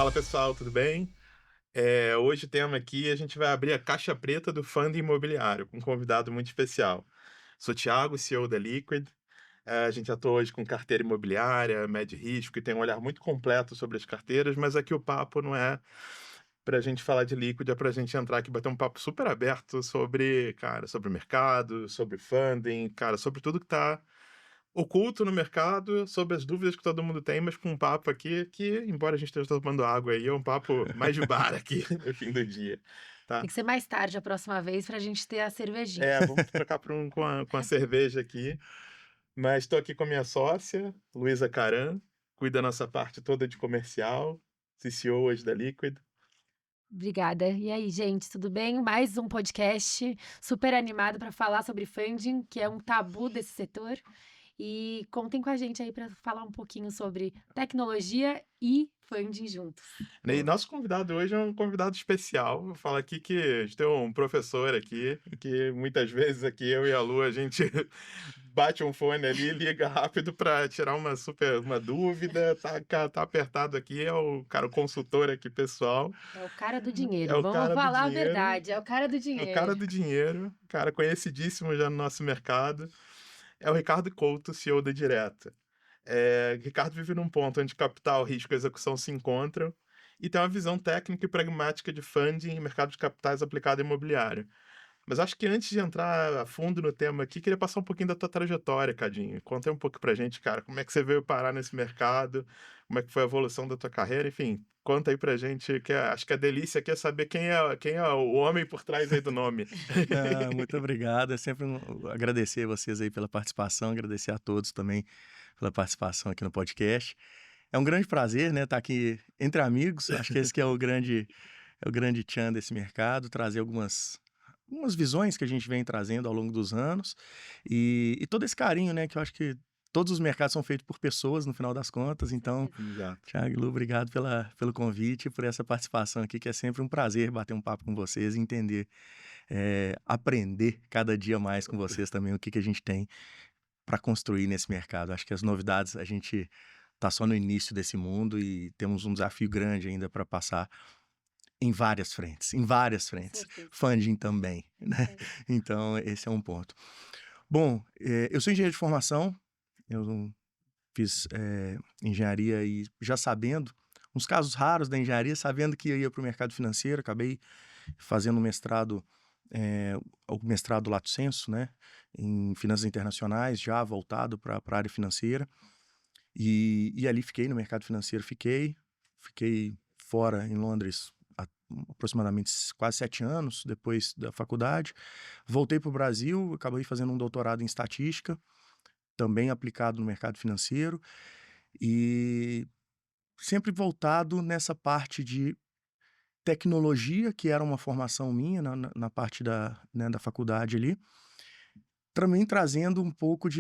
Fala pessoal, tudo bem? Hoje o tema aqui, a gente vai abrir a caixa preta do fundo imobiliário, com um convidado muito especial. Sou Thiago, CEO da Liquid. A gente atua hoje com carteira imobiliária, mede risco e tem um olhar muito completo sobre as carteiras, mas aqui o papo não é para a gente falar de Liquid, é para a gente entrar aqui e bater um papo super aberto sobre, cara, sobre o mercado, sobre funding, cara, sobre tudo que está oculto no mercado, sobre as dúvidas que todo mundo tem, mas com um papo aqui que, embora a gente esteja tomando água aí, é um papo mais de bar aqui no fim do dia, Tem tá? que ser mais tarde a próxima vez pra gente ter a cervejinha. Vamos trocar por com a cerveja aqui, mas estou aqui com a minha sócia, Luísa Caram, cuida da nossa parte toda de comercial, CCO hoje da Liquid. Obrigada. E aí, gente, tudo bem? Mais um podcast super animado para falar sobre funding, que é um tabu desse setor. E contem com a gente aí para falar um pouquinho sobre tecnologia e funding juntos. E nosso convidado hoje é um convidado especial. Vou falar aqui que a gente tem um professor aqui, que muitas vezes aqui eu e a Lu, a gente bate um fone ali, liga rápido para tirar uma dúvida, tá apertado aqui, é o cara, o consultor aqui pessoal, É o cara do é dinheiro. o Vamos cara do falar a dinheiro, verdade. É o cara do é o cara dinheiro. do dinheiro, cara conhecidíssimo já no nosso mercado, é o Ricardo Couto, CEO da Direta. Ricardo vive num ponto onde capital, risco e execução se encontram e tem uma visão técnica e pragmática de funding e mercado de capitais aplicado ao imobiliário. Mas acho que antes de entrar a fundo no tema aqui, queria passar um pouquinho da tua trajetória, Cadinho. Conta aí um pouco pra gente, cara, como é que você veio parar nesse mercado, como é que foi a evolução da tua carreira, enfim, conta aí pra gente, acho que a delícia aqui é saber quem é o homem por trás aí do nome. Não, muito obrigado. É sempre agradecer vocês aí pela participação, agradecer a todos também pela participação aqui no podcast. É um grande prazer, né, estar aqui entre amigos. Acho que esse que é o grande tchan desse mercado, trazer algumas visões que a gente vem trazendo ao longo dos anos e todo esse carinho, né, que eu acho que todos os mercados são feitos por pessoas no final das contas. Então, Certeza. Exato. Thiago e Lu, obrigado pelo convite e por essa participação aqui, que é sempre um prazer bater um papo com vocês e entender, aprender cada dia mais com vocês também o que a gente tem para construir nesse mercado. Acho que as novidades, a gente está só no início desse mundo e temos um desafio grande ainda para passar em várias frentes, em várias Com frentes. certeza. Funding também, né? É. Então, esse é um ponto. Bom, eu sou engenheiro de formação, eu fiz engenharia e já sabendo, uns casos raros da engenharia, sabendo que eu ia para o mercado financeiro, acabei fazendo um mestrado, o mestrado Lato Sensu, né, em finanças internacionais, já voltado para a área financeira, e ali fiquei no mercado financeiro, fiquei fora em Londres há aproximadamente quase 7 anos depois da faculdade, voltei para o Brasil, acabei fazendo um doutorado em estatística, também aplicado no mercado financeiro, e sempre voltado nessa parte de tecnologia, que era uma formação minha na parte da faculdade ali, também trazendo um pouco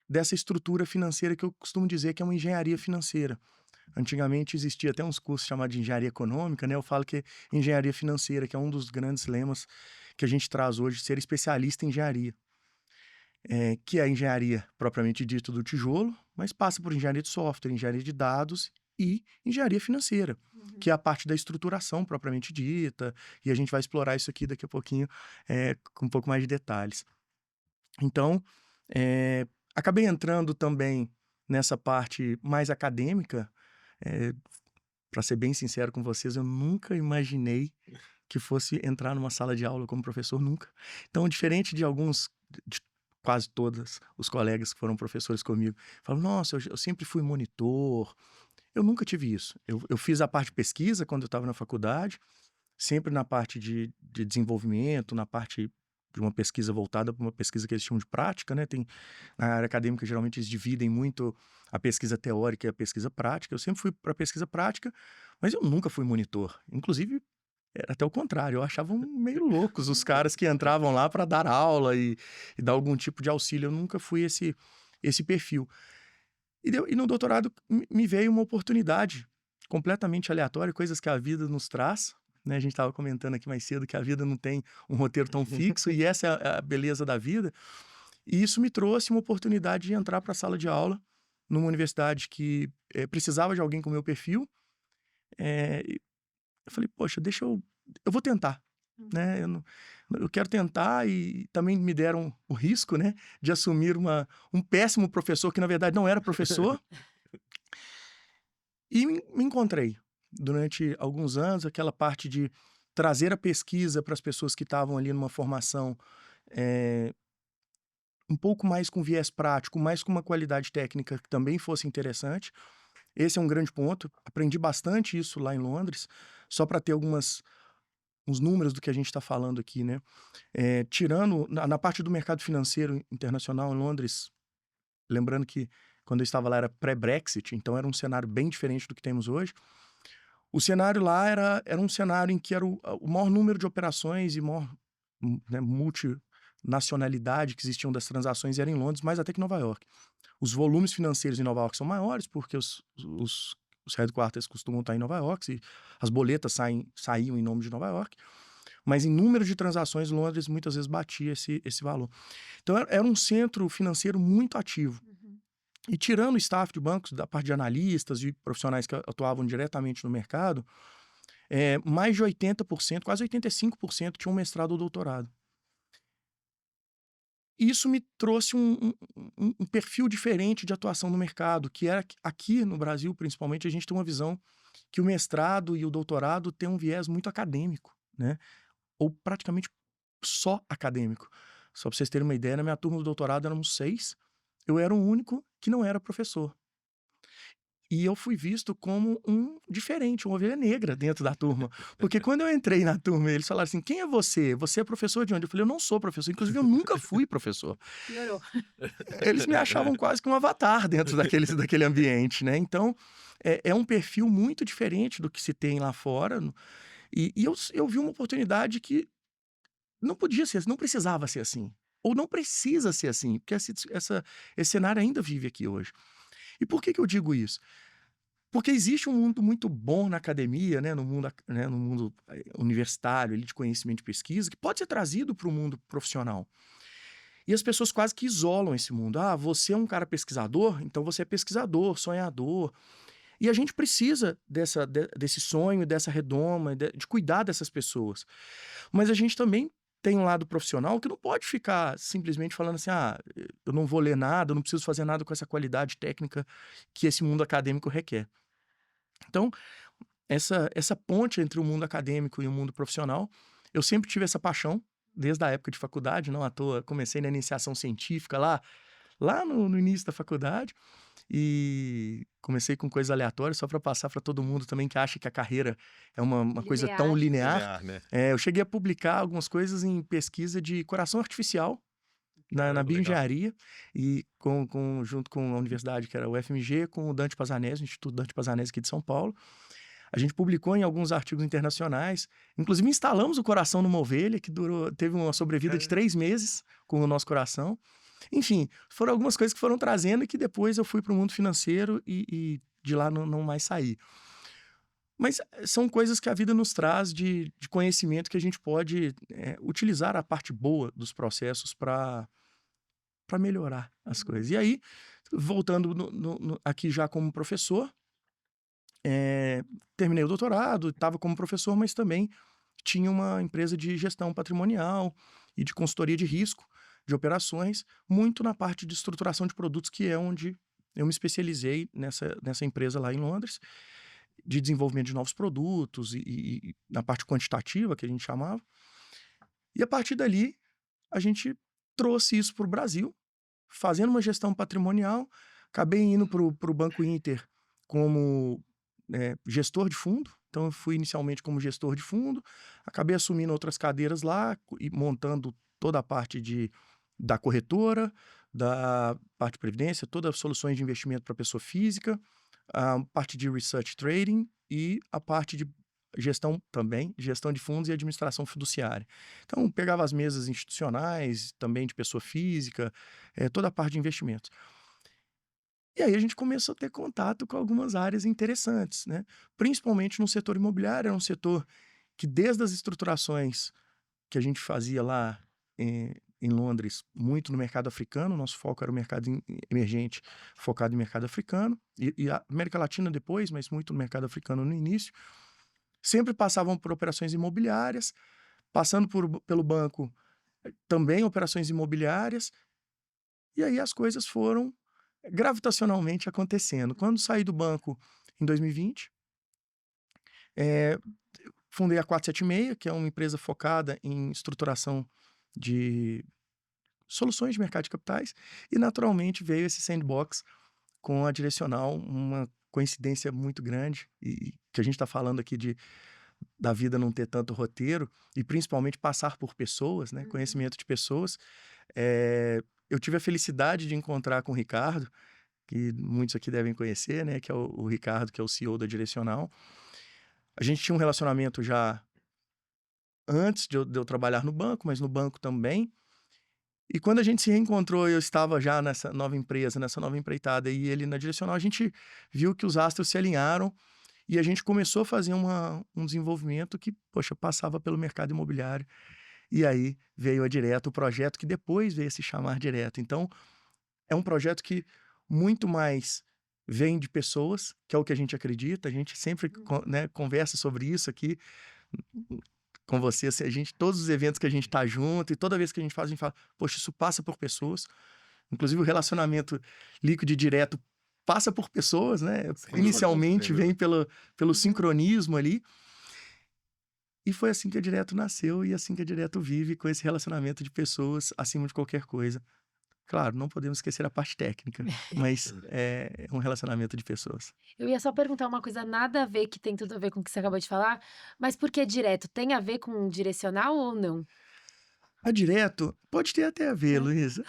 dessa estrutura financeira que eu costumo dizer que é uma engenharia financeira. Antigamente existia até uns cursos chamados de engenharia econômica, né? Eu falo que é engenharia financeira, que é um dos grandes lemas que a gente traz hoje, ser especialista em engenharia. Que é a engenharia propriamente dita do tijolo, mas passa por engenharia de software, engenharia de dados e engenharia financeira, que Uhum. é a parte da estruturação propriamente dita, e a gente vai explorar isso aqui daqui a pouquinho, com um pouco mais de detalhes. Então, acabei entrando também nessa parte mais acadêmica, para ser bem sincero com vocês, eu nunca imaginei que fosse entrar numa sala de aula como professor, nunca. Então, diferente de alguns, de quase todos os colegas que foram professores comigo, falam: "Nossa, eu sempre fui monitor", eu nunca tive isso. Eu fiz a parte de pesquisa quando eu estava na faculdade, sempre na parte de desenvolvimento, na parte de uma pesquisa voltada para uma pesquisa que eles chamam de prática, né, na área acadêmica, geralmente, eles dividem muito a pesquisa teórica e a pesquisa prática. Eu sempre fui para a pesquisa prática, mas eu nunca fui monitor. Inclusive, era até o contrário, eu achava meio loucos os caras que entravam lá para dar aula e dar algum tipo de auxílio. Eu nunca fui esse perfil. E no doutorado me veio uma oportunidade completamente aleatória, coisas que a vida nos traz, né? A gente estava comentando aqui mais cedo que a vida não tem um roteiro tão fixo, e essa é a beleza da vida. E isso me trouxe uma oportunidade de entrar para a sala de aula numa universidade que precisava de alguém com o meu perfil, eu falei, poxa, eu vou tentar, né? Eu quero tentar, e também me deram o risco, né, de assumir um péssimo professor que na verdade não era professor. E me encontrei durante alguns anos, aquela parte de trazer a pesquisa para as pessoas que estavam ali numa formação um pouco mais com viés prático, mais com uma qualidade técnica que também fosse interessante. Esse é um grande ponto. Aprendi bastante isso lá em Londres, só para ter uns números do que a gente está falando aqui, né? Tirando na parte do mercado financeiro internacional em Londres, lembrando que quando eu estava lá era pré-Brexit, então era um cenário bem diferente do que temos hoje. O cenário lá era um cenário em que era o maior número de operações e maior, né, multinacionalidade que existiam das transações era em Londres, mais até que em Nova York. Os volumes financeiros em Nova York são maiores porque os headquarters costumam estar em Nova York e as boletas saíam em nome de Nova York. Mas em número de transações, Londres muitas vezes batia esse valor. Então era um centro financeiro muito ativo. E tirando o staff de bancos, da parte de analistas e profissionais que atuavam diretamente no mercado, mais de 80%, quase 85% tinham mestrado ou doutorado. Isso me trouxe um perfil diferente de atuação no mercado, que era aqui no Brasil, principalmente, a gente tem uma visão que o mestrado e o doutorado têm um viés muito acadêmico, né? Ou praticamente só acadêmico. Só para vocês terem uma ideia, na minha turma do doutorado éramos 6, eu era o único que não era professor. E eu fui visto como um diferente, uma ovelha negra dentro da turma. Porque quando eu entrei na turma, eles falaram assim, quem é você? Você é professor de onde? Eu falei, eu não sou professor. Inclusive, eu nunca fui professor. Piorou. Eles me achavam quase que um avatar dentro daquele ambiente, né? Então, é um perfil muito diferente do que se tem lá fora. E eu vi uma oportunidade que não podia ser, não precisava ser assim. Ou não precisa ser assim, porque esse cenário ainda vive aqui hoje. E por que eu digo isso? Porque existe um mundo muito bom na academia, né, no mundo universitário, ali, de conhecimento e pesquisa, que pode ser trazido para o mundo profissional. E as pessoas quase que isolam esse mundo. Ah, você é um cara pesquisador, então você é pesquisador, sonhador. E a gente precisa desse sonho, dessa redoma, de cuidar dessas pessoas. Mas a gente também tem um lado profissional que não pode ficar simplesmente falando assim, eu não vou ler nada, eu não preciso fazer nada com essa qualidade técnica que esse mundo acadêmico requer. Então, essa ponte entre o mundo acadêmico e o mundo profissional, eu sempre tive essa paixão, desde a época de faculdade, não à toa, comecei na iniciação científica lá no início da faculdade, e comecei com coisas aleatórias, só para passar para todo mundo também que acha que a carreira é uma coisa tão linear. Né? Eu cheguei a publicar algumas coisas em pesquisa de coração artificial na Legal. bioengenharia, e junto com a universidade, que era o FMG, com o Dante Pazanese, o Instituto Dante Pazanese aqui de São Paulo. A gente publicou em alguns artigos internacionais, inclusive instalamos o coração numa ovelha, que teve uma sobrevida de 3 meses com o nosso coração. Enfim, foram algumas coisas que foram trazendo e que depois eu fui para o mundo financeiro e de lá não mais saí. Mas são coisas que a vida nos traz de conhecimento que a gente pode utilizar a parte boa dos processos para melhorar as coisas. E aí, voltando aqui já como professor, terminei o doutorado, estava como professor, mas também tinha uma empresa de gestão patrimonial e de consultoria de risco, de operações, muito na parte de estruturação de produtos, que é onde eu me especializei nessa empresa lá em Londres, de desenvolvimento de novos produtos e na parte quantitativa, que a gente chamava. E a partir dali, a gente trouxe isso para o Brasil, fazendo uma gestão patrimonial. Acabei indo para o Banco Inter como gestor de fundo. Então, eu fui inicialmente como gestor de fundo, acabei assumindo outras cadeiras lá e montando toda a parte da corretora, da parte de previdência, todas as soluções de investimento para pessoa física, a parte de research trading e a parte de gestão também, gestão de fundos e administração fiduciária. Então, pegava as mesas institucionais, também de pessoa física, toda a parte de investimentos. E aí a gente começou a ter contato com algumas áreas interessantes, né? Principalmente no setor imobiliário, era um setor que desde as estruturações que a gente fazia lá em Londres muito no mercado africano, nosso foco era o mercado emergente, focado em mercado africano, e a América Latina depois, mas muito no mercado africano no início. Sempre passavam por operações imobiliárias, passando pelo banco, também operações imobiliárias, e aí as coisas foram gravitacionalmente acontecendo. Quando saí do banco em 2020, eh, fundei a 476, que é uma empresa focada em estruturação de soluções de mercado de capitais, e naturalmente veio esse sandbox com a Direcional, uma coincidência muito grande, e que a gente está falando aqui da vida não ter tanto roteiro, e principalmente passar por pessoas, né, conhecimento de pessoas. Eu tive a felicidade de encontrar com o Ricardo, que muitos aqui devem conhecer, né, que é o Ricardo, que é o CEO da Direcional. A gente tinha um relacionamento já antes de eu trabalhar no banco, mas no banco também. E quando a gente se reencontrou, eu estava já nessa nova empresa, nessa nova empreitada, e ele na Direcional, a gente viu que os astros se alinharam e a gente começou a fazer um desenvolvimento que, poxa, passava pelo mercado imobiliário. E aí veio a Direto, o projeto que depois veio a se chamar Direto. Então, é um projeto que muito mais vem de pessoas, que é o que a gente acredita. A gente sempre né, conversa sobre isso aqui com você. Assim, todos os eventos que a gente tá junto e toda vez que a gente fala, poxa, isso passa por pessoas. Inclusive o relacionamento líquido e direto passa por pessoas, né? Inicialmente vem pelo sincronismo ali. E foi assim que a Direto nasceu e assim que a Direto vive, com esse relacionamento de pessoas acima de qualquer coisa. Claro, não podemos esquecer a parte técnica, mas é um relacionamento de pessoas. Eu ia só perguntar uma coisa nada a ver, que tem tudo a ver com o que você acabou de falar, mas por que direto? Tem a ver com direcional ou não? A Direto pode ter até a ver, É. Luísa.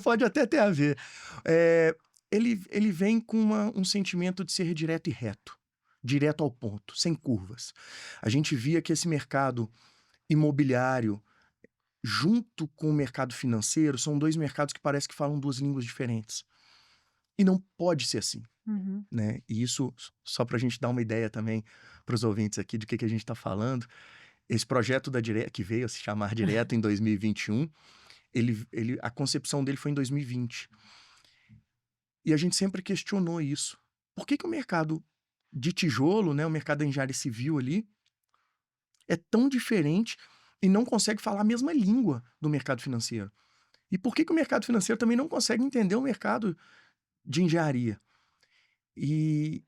Pode até ter a ver. Eh, ele vem com um sentimento de ser direto e reto. Direto ao ponto, sem curvas. A gente via que esse mercado imobiliário, junto com o mercado financeiro, são 2 mercados que parece que falam 2 línguas diferentes. E não pode ser assim, Uhum. né? E isso, só para a gente dar uma ideia também para os ouvintes aqui do que a gente está falando, esse projeto da Direto, que veio a se chamar Direto em 2021, a concepção dele foi em 2020. E a gente sempre questionou isso. Por que o mercado de tijolo, né, o mercado da engenharia civil ali, é tão diferente e não consegue falar a mesma língua do mercado financeiro? E por que o mercado financeiro também não consegue entender o mercado de engenharia? E,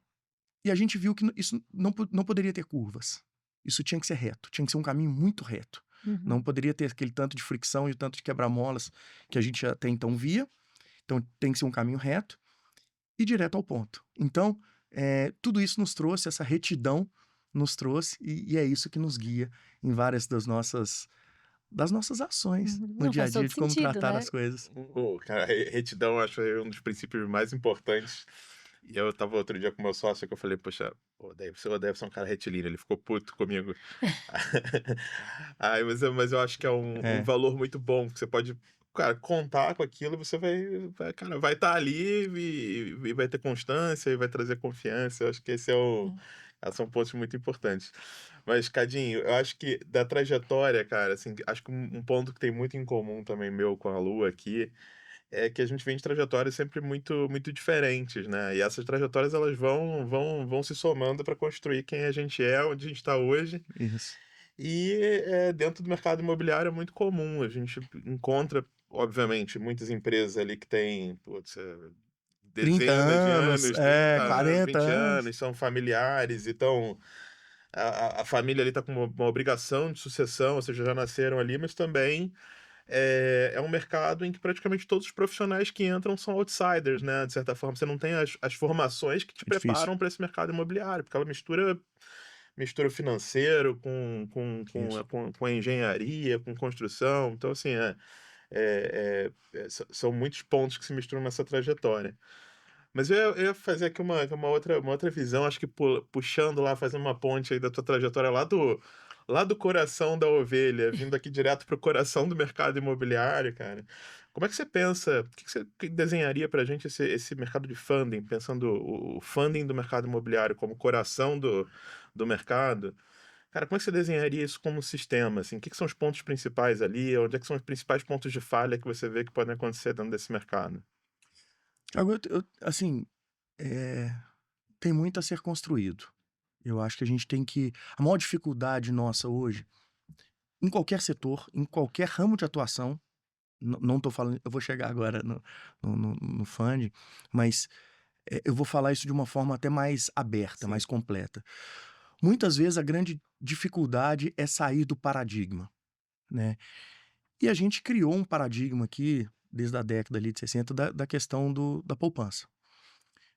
e a gente viu que isso não poderia ter curvas. Isso tinha que ser reto, tinha que ser um caminho muito reto. Não Uhum. poderia ter aquele tanto de fricção e o tanto de quebra-molas que a gente até então via. Então tem que ser um caminho reto e direto ao ponto. Então, tudo isso nos trouxe, essa retidão nos trouxe, e é isso que nos guia em várias das nossas ações Uhum. no Não, dia a faz dia todo de como sentido, tratar né? as coisas. Cara, retidão eu acho um dos princípios mais importantes. E eu tava outro dia com meu sócio que eu falei, poxa, o Dave é um cara retilíneo, ele ficou puto comigo. Mas eu acho que é um É, valor muito bom, que você pode, cara, contar com aquilo, você cara, vai estar ali e vai ter constância e vai trazer confiança. Eu acho que esses são pontos muito importantes. Mas, Cadinho, eu acho que da trajetória, cara, assim, acho que um ponto que tem muito em comum também meu com a Lu aqui é que a gente vem de trajetórias sempre muito muito diferentes, né, e essas trajetórias elas vão se somando para construir quem a gente é, onde a gente está hoje. isso. E, dentro do mercado imobiliário é muito comum, a gente encontra, obviamente, muitas empresas ali que têm, putz, 30 dezenas de anos, anos, 30 anos, 40 20 anos. anos, são familiares, então a família ali está com uma obrigação de sucessão, ou seja, já nasceram ali, mas também é um mercado em que praticamente todos os profissionais que entram são outsiders, né? De certa forma, você não tem as formações que te É difícil. preparam para esse mercado imobiliário, porque ela mistura o financeiro Isso. com a engenharia, com construção. Então, assim, são muitos pontos que se misturam nessa trajetória. Mas eu ia fazer aqui uma outra visão, acho que puxando lá, fazendo uma ponte aí da tua trajetória lá do coração da ovelha, vindo aqui direto para o coração do mercado imobiliário, cara. Como é que você pensa, o que você desenharia para a gente esse mercado de funding, pensando o funding do mercado imobiliário como coração do mercado? Cara, como é que você desenharia isso como sistema, assim? O que que são os pontos principais ali? Onde é que são os principais pontos de falha que você vê que podem acontecer dentro desse mercado? Agora, assim, eh, tem muito a ser construído. Eu acho que a gente tem que a maior dificuldade nossa hoje, em qualquer setor, em qualquer ramo de atuação, não tô falando, eu vou chegar agora no funding, mas, eu vou falar isso de uma forma até mais aberta, Sim, mais completa. Muitas vezes a grande dificuldade é sair do paradigma, né. E a gente criou um paradigma aqui, desde a década ali de 60, da questão da poupança.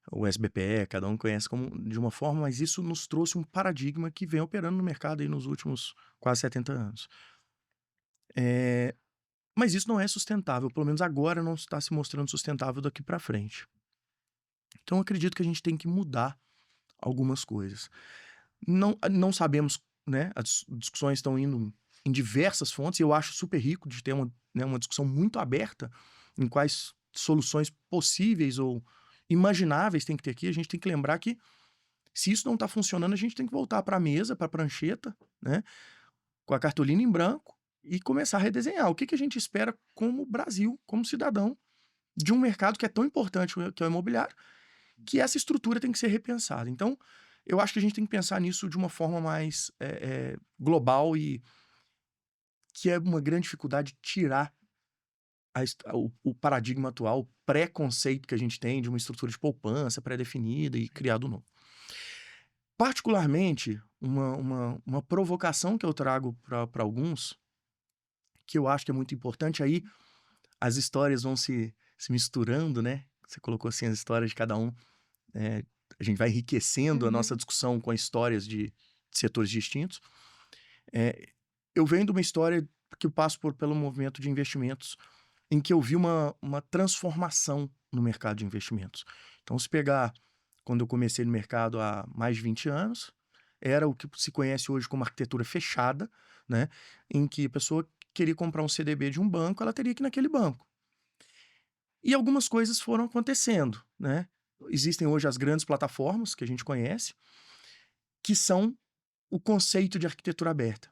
O SBPE, cada um conhece como de uma forma, mas isso nos trouxe um paradigma que vem operando no mercado aí nos últimos quase 70 anos. Eh, mas isso não é sustentável, pelo menos agora não está se mostrando sustentável daqui para frente. Então eu acredito que a gente tem que mudar algumas coisas. Não sabemos, né, as discussões estão indo em diversas fontes e eu acho super rico de ter uma, né, uma discussão muito aberta em quais soluções possíveis ou imagináveis tem que ter aqui. A gente tem que lembrar que se isso não está funcionando, a gente tem que voltar para a mesa, para a prancheta, né, com a cartolina em branco e começar a redesenhar. O que que a gente espera como Brasil, como cidadão, de um mercado que é tão importante que é o imobiliário, que essa estrutura tem que ser repensada. Então, eu acho que a gente tem que pensar nisso de uma forma mais global e que é uma grande dificuldade tirar o paradigma atual, o preconceito que a gente tem de uma estrutura de poupança pré-definida e criado novo. Particularmente, uma provocação que eu trago para alguns, que eu acho que é muito importante, aí as histórias vão se misturando, né? Você colocou assim as histórias de cada um, eh, a gente vai enriquecendo a nossa Uhum. discussão com as histórias de setores distintos. Eu venho de uma história que eu passo pelo movimento de investimentos, em que eu vi uma transformação no mercado de investimentos. Então, se pegar quando eu comecei no mercado há mais de 20 anos, era o que se conhece hoje como arquitetura fechada, né? Em que a pessoa queria comprar um CDB de um banco, ela teria que ir naquele banco. E algumas coisas foram acontecendo, né? Existem hoje as grandes plataformas que a gente conhece, que são o conceito de arquitetura aberta.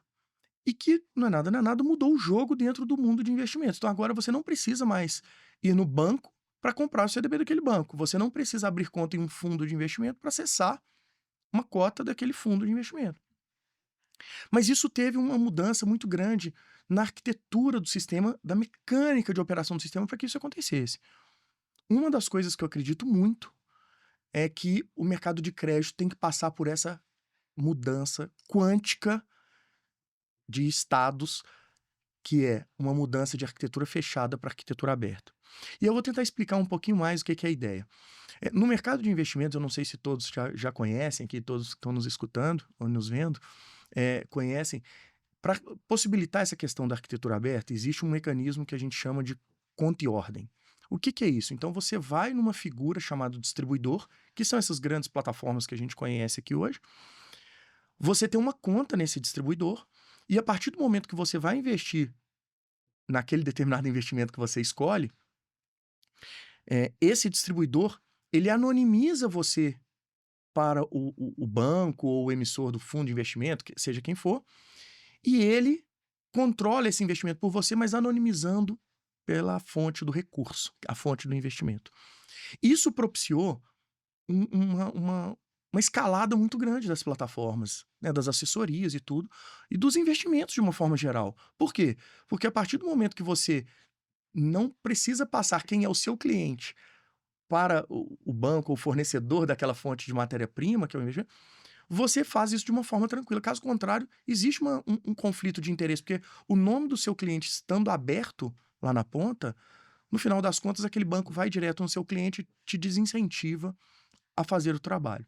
E que, não é nada, mudou o jogo dentro do mundo de investimentos. Então agora você não precisa mais ir no banco para comprar o CDB daquele banco. Você não precisa abrir conta em um fundo de investimento para acessar uma cota daquele fundo de investimento. Mas isso teve uma mudança muito grande na arquitetura do sistema, da mecânica de operação do sistema para que isso acontecesse. Uma das coisas que eu acredito muito é que o mercado de crédito tem que passar por essa mudança quântica de estados, que é uma mudança de arquitetura fechada para arquitetura aberta. E eu vou tentar explicar um pouquinho mais o que é a ideia. No mercado de investimentos, eu não sei se todos já conhecem, aqui todos que estão nos escutando ou nos vendo, conhecem. Para possibilitar essa questão da arquitetura aberta, existe um mecanismo que a gente chama de conta e ordem. O que é isso? Então você vai numa figura chamada distribuidor, que são essas grandes plataformas que a gente conhece aqui hoje. Você tem uma conta nesse distribuidor, e a partir do momento que você vai investir naquele determinado investimento que você escolhe, esse distribuidor, ele anonimiza você para o banco ou o emissor do fundo de investimento, seja quem for, e ele controla esse investimento por você, mas anonimizando pela fonte do recurso, a fonte do investimento. Isso propiciou uma escalada muito grande das plataformas, né, das assessorias e tudo, e dos investimentos de uma forma geral. Por quê? Porque a partir do momento que você não precisa passar quem é o seu cliente para o banco ou fornecedor daquela fonte de matéria-prima, que é o investimento, você faz isso de uma forma tranquila. Caso contrário, existe um conflito de interesse, porque o nome do seu cliente estando aberto lá na ponta, no final das contas, aquele banco vai direto no seu cliente e te desincentiva a fazer o trabalho.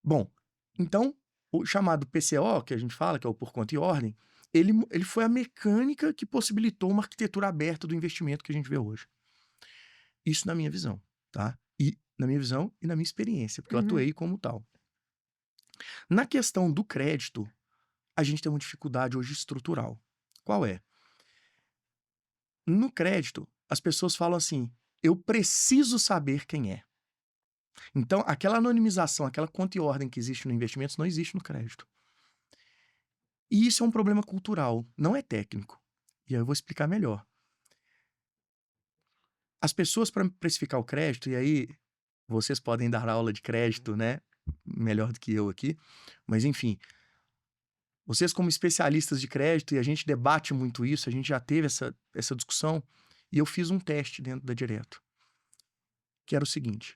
Bom, então, o chamado PCO, que a gente fala, que é o por conta e ordem, ele foi a mecânica que possibilitou uma arquitetura aberta do investimento que a gente vê hoje. Isso na minha visão, tá? E na minha visão e na minha experiência, porque eu Uhum. atuei como tal. Na questão do crédito, a gente tem uma dificuldade hoje estrutural. Qual é? No crédito, as pessoas falam assim: eu preciso saber quem é. Então, aquela anonimização, aquela conta e ordem que existe no investimentos não existe no crédito. E isso é um problema cultural, não é técnico. E aí eu vou explicar melhor. As pessoas, para precificar o crédito, e aí vocês podem dar aula de crédito, né? Melhor do que eu aqui. Mas, enfim, vocês, como especialistas de crédito, e a gente debate muito isso, a gente já teve essa discussão, e eu fiz um teste dentro da Direto, que era o seguinte: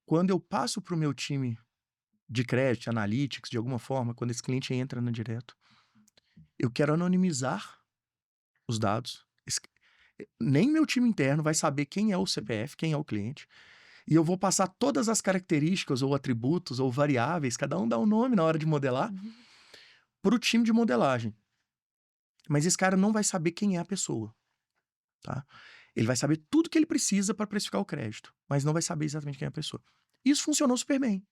quando eu passo para o meu time de crédito, analytics, de alguma forma, quando esse cliente entra na Direto, eu quero anonimizar os dados. Nem meu time interno vai saber quem é o CPF, quem é o cliente. E eu vou passar todas as características, ou atributos, ou variáveis, cada um dá um nome na hora de modelar, para o time de modelagem. Mas esse cara não vai saber quem é a pessoa, tá? Ele vai saber tudo que ele precisa para precificar o crédito, mas não vai saber exatamente quem é a pessoa. Isso funcionou super bem.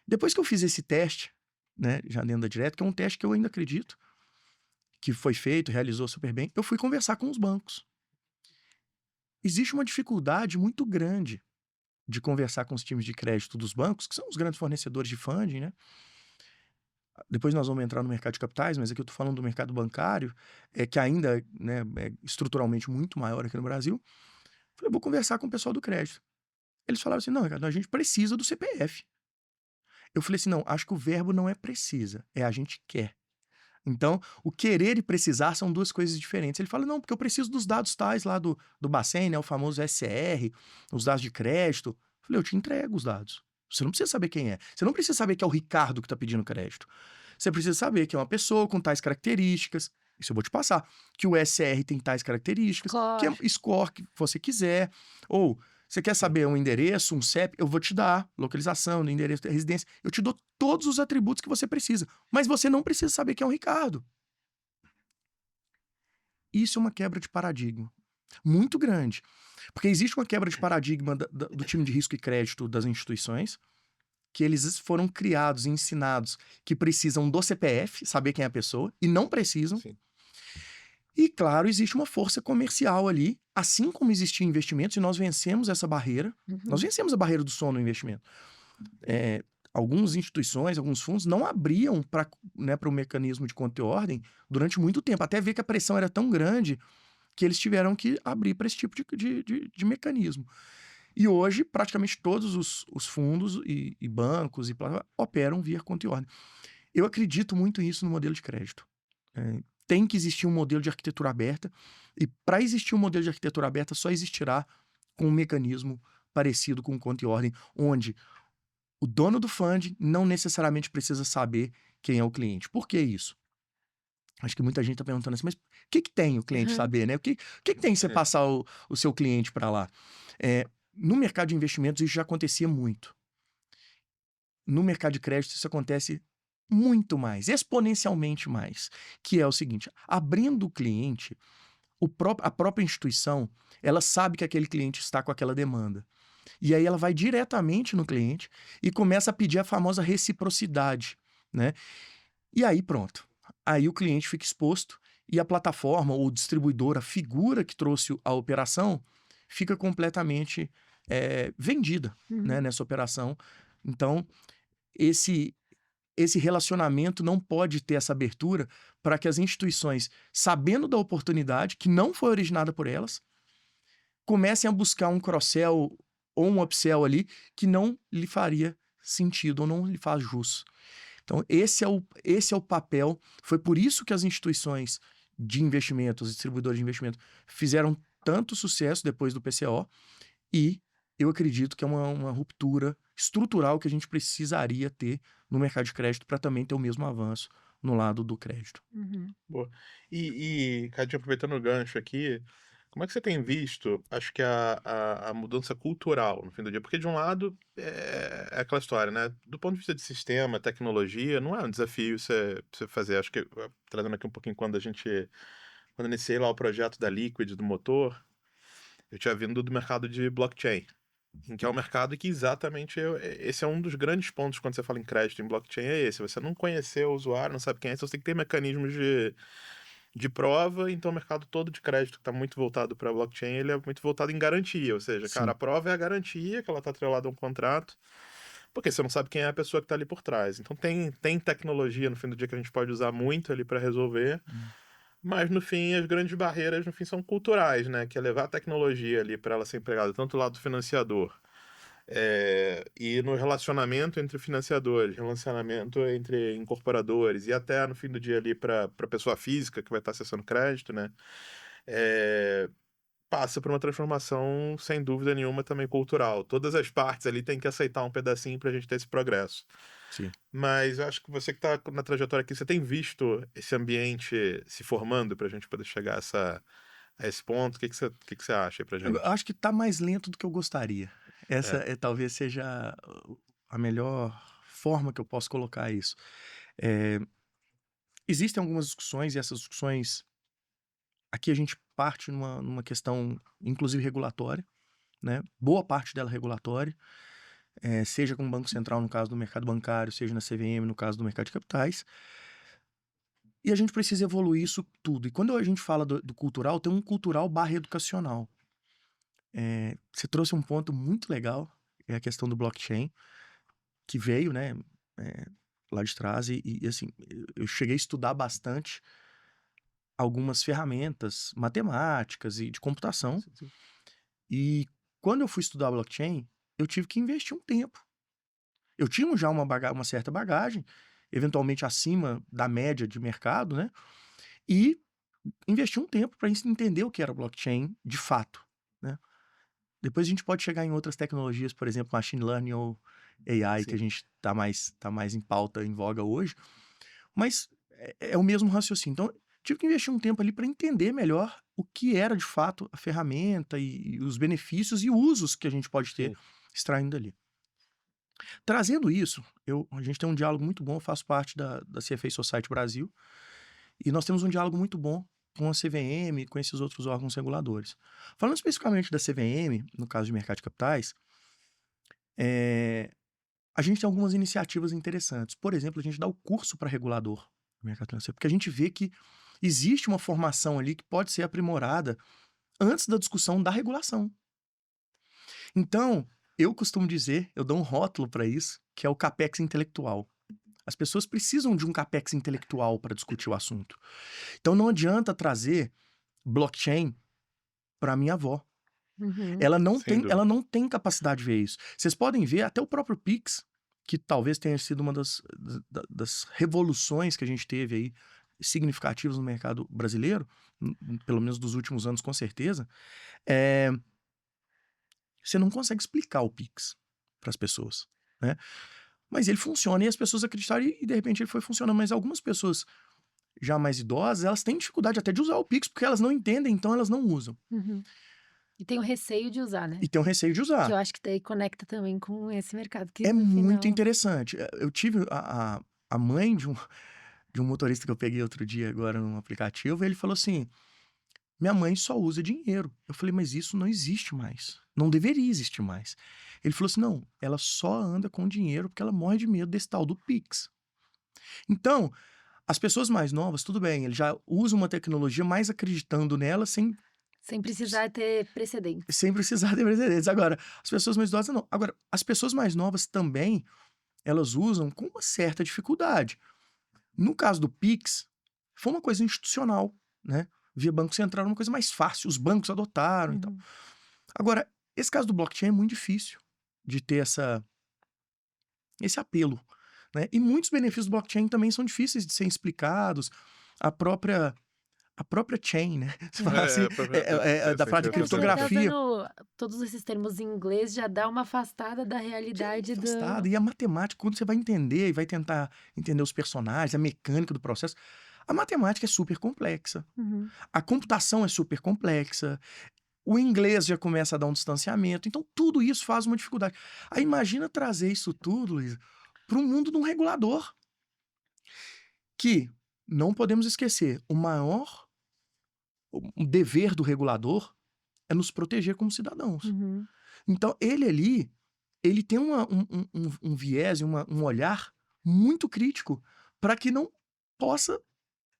Depois que eu fiz esse teste, né, já dentro da Direto, que é um teste que eu ainda acredito que foi feito, realizou super bem, eu fui conversar com os bancos. Existe uma dificuldade muito grande de conversar com os times de crédito dos bancos, que são os grandes fornecedores de funding, né? Depois nós vamos entrar no mercado de capitais, mas aqui eu estou falando do mercado bancário, que ainda, né, é estruturalmente muito maior aqui no Brasil. Falei, vou conversar com o pessoal do crédito. Eles falaram assim, não, Ricardo, a gente precisa do CPF. Eu falei assim, não, acho que o verbo não é precisa, é a gente quer. Então, o querer e precisar são duas coisas diferentes. Ele fala, não, porque eu preciso dos dados tais lá do Bacen, né, o famoso SCR, os dados de crédito. Eu falei, eu te entrego os dados. Você não precisa saber quem é. Você não precisa saber que é o Ricardo que está pedindo crédito. Você precisa saber que é uma pessoa com tais características. Isso eu vou te passar. Que o SR tem tais características. Que Score. é score que você quiser. Ou você quer saber um endereço, um CEP, eu vou te dar localização, do endereço da residência. Eu te dou todos os atributos que você precisa. Mas você não precisa saber quem é o Ricardo. Isso é uma quebra de paradigma muito grande. Porque existe uma quebra de paradigma do time de risco e crédito das instituições, que eles foram criados e ensinados que precisam do CPF, saber quem é a pessoa, e não precisam. Sim. E, claro, existe uma força comercial ali, assim como existiam investimentos, e nós vencemos essa barreira. Nós vencemos a barreira do sono no investimento. Algumas instituições, alguns fundos não abriam para, né, o mecanismo de conta e ordem durante muito tempo, até ver que a pressão era tão grande que eles tiveram que abrir para esse tipo de mecanismo. E hoje, praticamente todos os fundos e bancos operam via conta e ordem. Eu acredito muito nisso no modelo de crédito. Tem que existir um modelo de arquitetura aberta, e para existir um modelo de arquitetura aberta só existirá com um mecanismo parecido com conta e ordem, onde o dono do funding não necessariamente precisa saber quem é o cliente. Por que isso? Acho que muita gente está perguntando assim, mas o que tem o cliente saber, né? O que tem você passar o seu cliente para lá? No mercado de investimentos isso já acontecia muito. No mercado de crédito isso acontece muito mais, exponencialmente mais, que é o seguinte, abrindo o cliente, a própria instituição, ela sabe que aquele cliente está com aquela demanda. E aí ela vai diretamente no cliente e começa a pedir a famosa reciprocidade, né? E aí pronto. Aí o cliente fica exposto e a plataforma ou o distribuidor, a figura que trouxe a operação, fica completamente vendida, né, nessa operação. Então, esse relacionamento não pode ter essa abertura para que as instituições, sabendo da oportunidade, que não foi originada por elas, comecem a buscar um cross-sell ou um upsell ali que não lhe faria sentido ou não lhe faz jus. Então, esse é o papel. Foi por isso que as instituições de investimento, os distribuidores de investimento, fizeram tanto sucesso depois do PCO, e eu acredito que é uma ruptura estrutural que a gente precisaria ter no mercado de crédito para também ter o mesmo avanço no lado do crédito. Boa. Cadinho, aproveitando o gancho aqui, como é que você tem visto, acho que a mudança cultural no fim do dia? Porque, de um lado, é aquela história, né? Do ponto de vista de sistema, tecnologia, não é um desafio você fazer. Acho que, trazendo aqui um pouquinho, quando eu iniciei lá o projeto da Liquid, do motor, eu tinha vindo do mercado de blockchain, em que é um mercado que exatamente esse é um dos grandes pontos quando você fala em crédito em blockchain, é esse. Você não conhecer o usuário, não sabe quem é, você tem que ter mecanismos de prova. Então o mercado todo de crédito que está muito voltado para blockchain, ele é muito voltado em garantia, ou seja, cara, Sim. a prova é a garantia, que ela está atrelada a um contrato, porque você não sabe quem é a pessoa que está ali por trás. Então tem tecnologia no fim do dia que a gente pode usar muito ali para resolver, Hum. mas no fim as grandes barreiras no fim são culturais, né? Que é levar a tecnologia ali para ela ser empregada tanto do lado do financiador, e no relacionamento entre financiadores, relacionamento entre incorporadores e até no fim do dia ali para pessoa física que vai estar acessando crédito, né? É, passa por uma transformação, sem dúvida nenhuma, também cultural. Todas as partes ali têm que aceitar um pedacinho para a gente ter esse progresso. Sim. Mas eu acho que você que está na trajetória aqui, você tem visto esse ambiente se formando para a gente poder chegar a esse ponto? O que que você acha aí para Eu gente? acho que tá mais lento do que eu gostaria. Essa É, talvez seja a melhor forma que eu posso colocar isso. Eh, existem algumas discussões e essas discussões aqui a gente parte numa questão inclusive regulatória, né, boa parte dela regulatória, seja com o Banco Central no caso do mercado bancário, seja na CVM no caso do mercado de capitais, e a gente precisa evoluir isso tudo. E quando a gente fala do cultural, tem um cultural/educacional. Você trouxe um ponto muito legal, é a questão do blockchain, que veio, né, eh, lá de trás e assim, eu cheguei a estudar bastante algumas ferramentas matemáticas e de computação, sim, sim. e quando eu fui estudar blockchain, eu tive que investir um tempo. Eu tinha já uma certa bagagem, eventualmente acima da média de mercado, né, e investi um tempo para entender o que era blockchain de fato, né. Depois a gente pode chegar em outras tecnologias, por exemplo, machine learning ou AI, que a Sim. gente tá mais em pauta, em voga hoje, mas é o mesmo raciocínio. Então, tive que investir um tempo ali para entender melhor o que era de fato a ferramenta e os benefícios e usos que a gente pode ter Sim. extraindo dali. Trazendo isso, a gente tem um diálogo muito bom, eu faço parte da CFA Society Brasil, e nós temos um diálogo muito bom com a CVM, com esses outros órgãos reguladores. Falando especificamente da CVM, no caso de mercado de capitais, a gente tem algumas iniciativas interessantes. Por exemplo, a gente dá o curso para regulador do mercado financeiro, porque a gente vê que existe uma formação ali que pode ser aprimorada antes da discussão da regulação. Então, eu costumo dizer, eu dou um rótulo para isso, que é o capex intelectual. As pessoas precisam de um capex intelectual para discutir o assunto. Então, não adianta trazer blockchain para minha avó. Uhum. Sem Ela dúvida. não tem capacidade de ver isso. Vocês podem ver até o próprio Pix, que talvez tenha sido uma das revoluções que a gente teve aí, significativas no mercado brasileiro, pelo menos dos últimos anos, com certeza. É, você não consegue explicar o Pix para as pessoas, né? Mas ele funciona e as pessoas acreditaram e de repente ele foi funcionando. Mas algumas pessoas já mais idosas, elas têm dificuldade até de usar o Pix, porque elas não entendem, então elas não usam. Uhum. E tem o receio de usar, né? E tem um receio de Que eu usar. acho que daí conecta também com esse mercado, que É no muito final. interessante. Eu tive a mãe de um motorista que eu peguei outro dia agora num aplicativo, ele falou assim: minha mãe só usa dinheiro. Eu falei, mas isso não existe mais. Não deveria existir mais. Ele falou assim: não, ela só anda com dinheiro porque ela morre de medo desse tal do Pix. Então, as pessoas mais novas, tudo bem, ele já usa uma tecnologia mais acreditando nela Sem precisar ter precedentes. sem precisar de precedentes. Agora, as pessoas mais idosas não. Agora, as pessoas mais novas também, elas usam com uma certa dificuldade. No caso do Pix, foi uma coisa institucional, né? Via Banco Central era uma coisa mais fácil, os bancos adotaram e tal. Uhum. Agora, esse caso do blockchain é muito difícil de ter esse apelo, né? E muitos benefícios do blockchain também são difíceis de serem explicados. A própria, a própria chain, né? Se falar assim, da parte de Interessante essa Até analogia. criptografia, usando todos esses termos em inglês já dá uma afastada da já é muito realidade afastada. do. E a matemática, quando você vai entender e vai tentar entender os personagens, a mecânica do processo, a matemática é super complexa. Uhum. A computação é super complexa. O inglês já começa a dar um distanciamento. Então, tudo isso faz uma dificuldade. Aí, imagina trazer isso tudo, Luiz, para o mundo de um regulador. Que, não podemos esquecer, o dever do regulador é nos proteger como cidadãos. Uhum. Então, ele ali, ele tem um viés, um olhar muito crítico para que não possa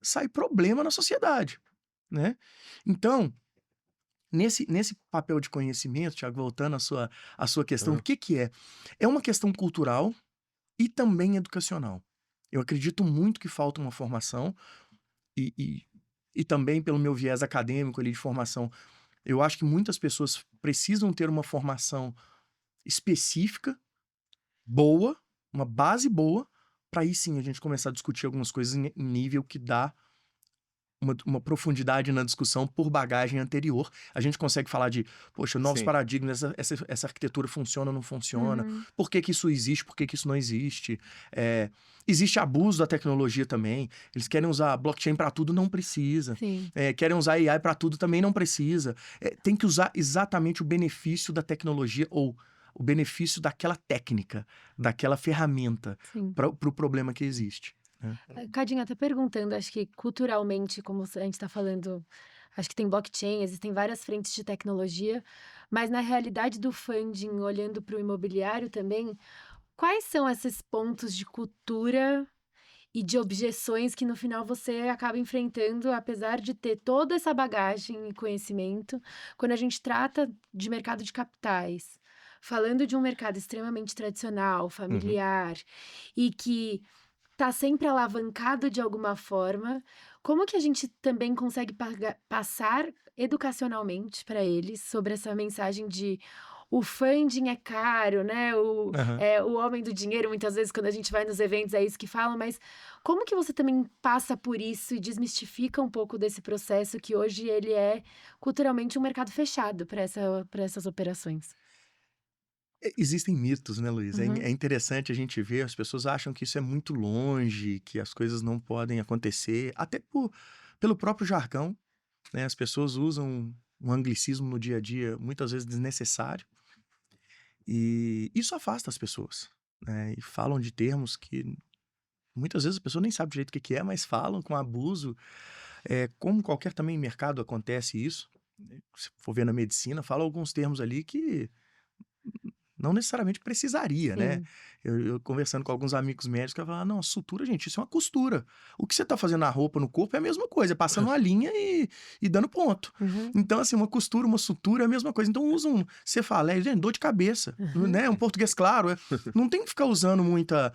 sair problema na sociedade, né? Então, Nesse papel de conhecimento, Thiago, voltando à sua questão, o Hã. que que é? É uma questão cultural e também educacional. Eu acredito muito que falta uma formação e, e, e também pelo meu viés acadêmico ali de formação, eu acho que muitas pessoas precisam ter uma formação específica, boa, uma base boa, para aí sim a gente começar a discutir algumas coisas em nível que dá uma profundidade na discussão por bagagem anterior. A gente consegue falar de, poxa, novos Sim, paradigmas, essa arquitetura funciona ou não funciona, Uhum. por que que isso existe, por que que isso não existe. Existe abuso da tecnologia também. Eles querem usar blockchain para tudo, não precisa. Sim, Querem usar AI para tudo, também não precisa. Tem que usar exatamente o benefício da tecnologia ou o benefício daquela técnica, daquela ferramenta sim. para o problema que existe, né? Cadinho, até perguntando, acho que culturalmente, como a gente está falando, acho que tem blockchain, existem várias frentes de tecnologia, mas na realidade do funding, olhando para o imobiliário também, quais são esses pontos de cultura e de objeções que no final você acaba enfrentando, apesar de ter toda essa bagagem e conhecimento, quando a gente trata de mercado de capitais, falando de um mercado extremamente tradicional, Uhum. familiar, e que tá sempre alavancado de alguma forma, como que a gente também consegue passar educacionalmente para eles sobre essa mensagem de o funding é caro, né? Aham. O homem do dinheiro, muitas vezes, quando a gente vai nos eventos, é isso que falam, mas como que você também passa por isso e desmistifica um pouco desse processo que hoje ele é culturalmente um mercado fechado para essas operações? Existem mitos, né, Luiz? É Uhum, interessante a gente ver, as pessoas acham que isso é muito longe, que as coisas não podem acontecer, até pelo próprio jargão, né? As pessoas usam um anglicismo no dia a dia, muitas vezes desnecessário, e isso afasta as pessoas, né? E falam de termos que muitas vezes a pessoa nem sabe direito o que que é, mas falam com abuso. Como qualquer também mercado acontece isso, né? Se for ver na medicina, fala alguns termos ali que não necessariamente precisaria, né? sim. Eu conversando com alguns amigos médicos, eu falava, não, sutura, gente, isso é uma costura. O que você tá fazendo na roupa, no corpo, é a mesma coisa, é passando uma linha e dando ponto. Uhum, Então, assim, uma costura, uma sutura é a mesma coisa. Então, usam cefaleia, gente, dor de cabeça, uhum, né? Um português claro, não tem que ficar usando muita...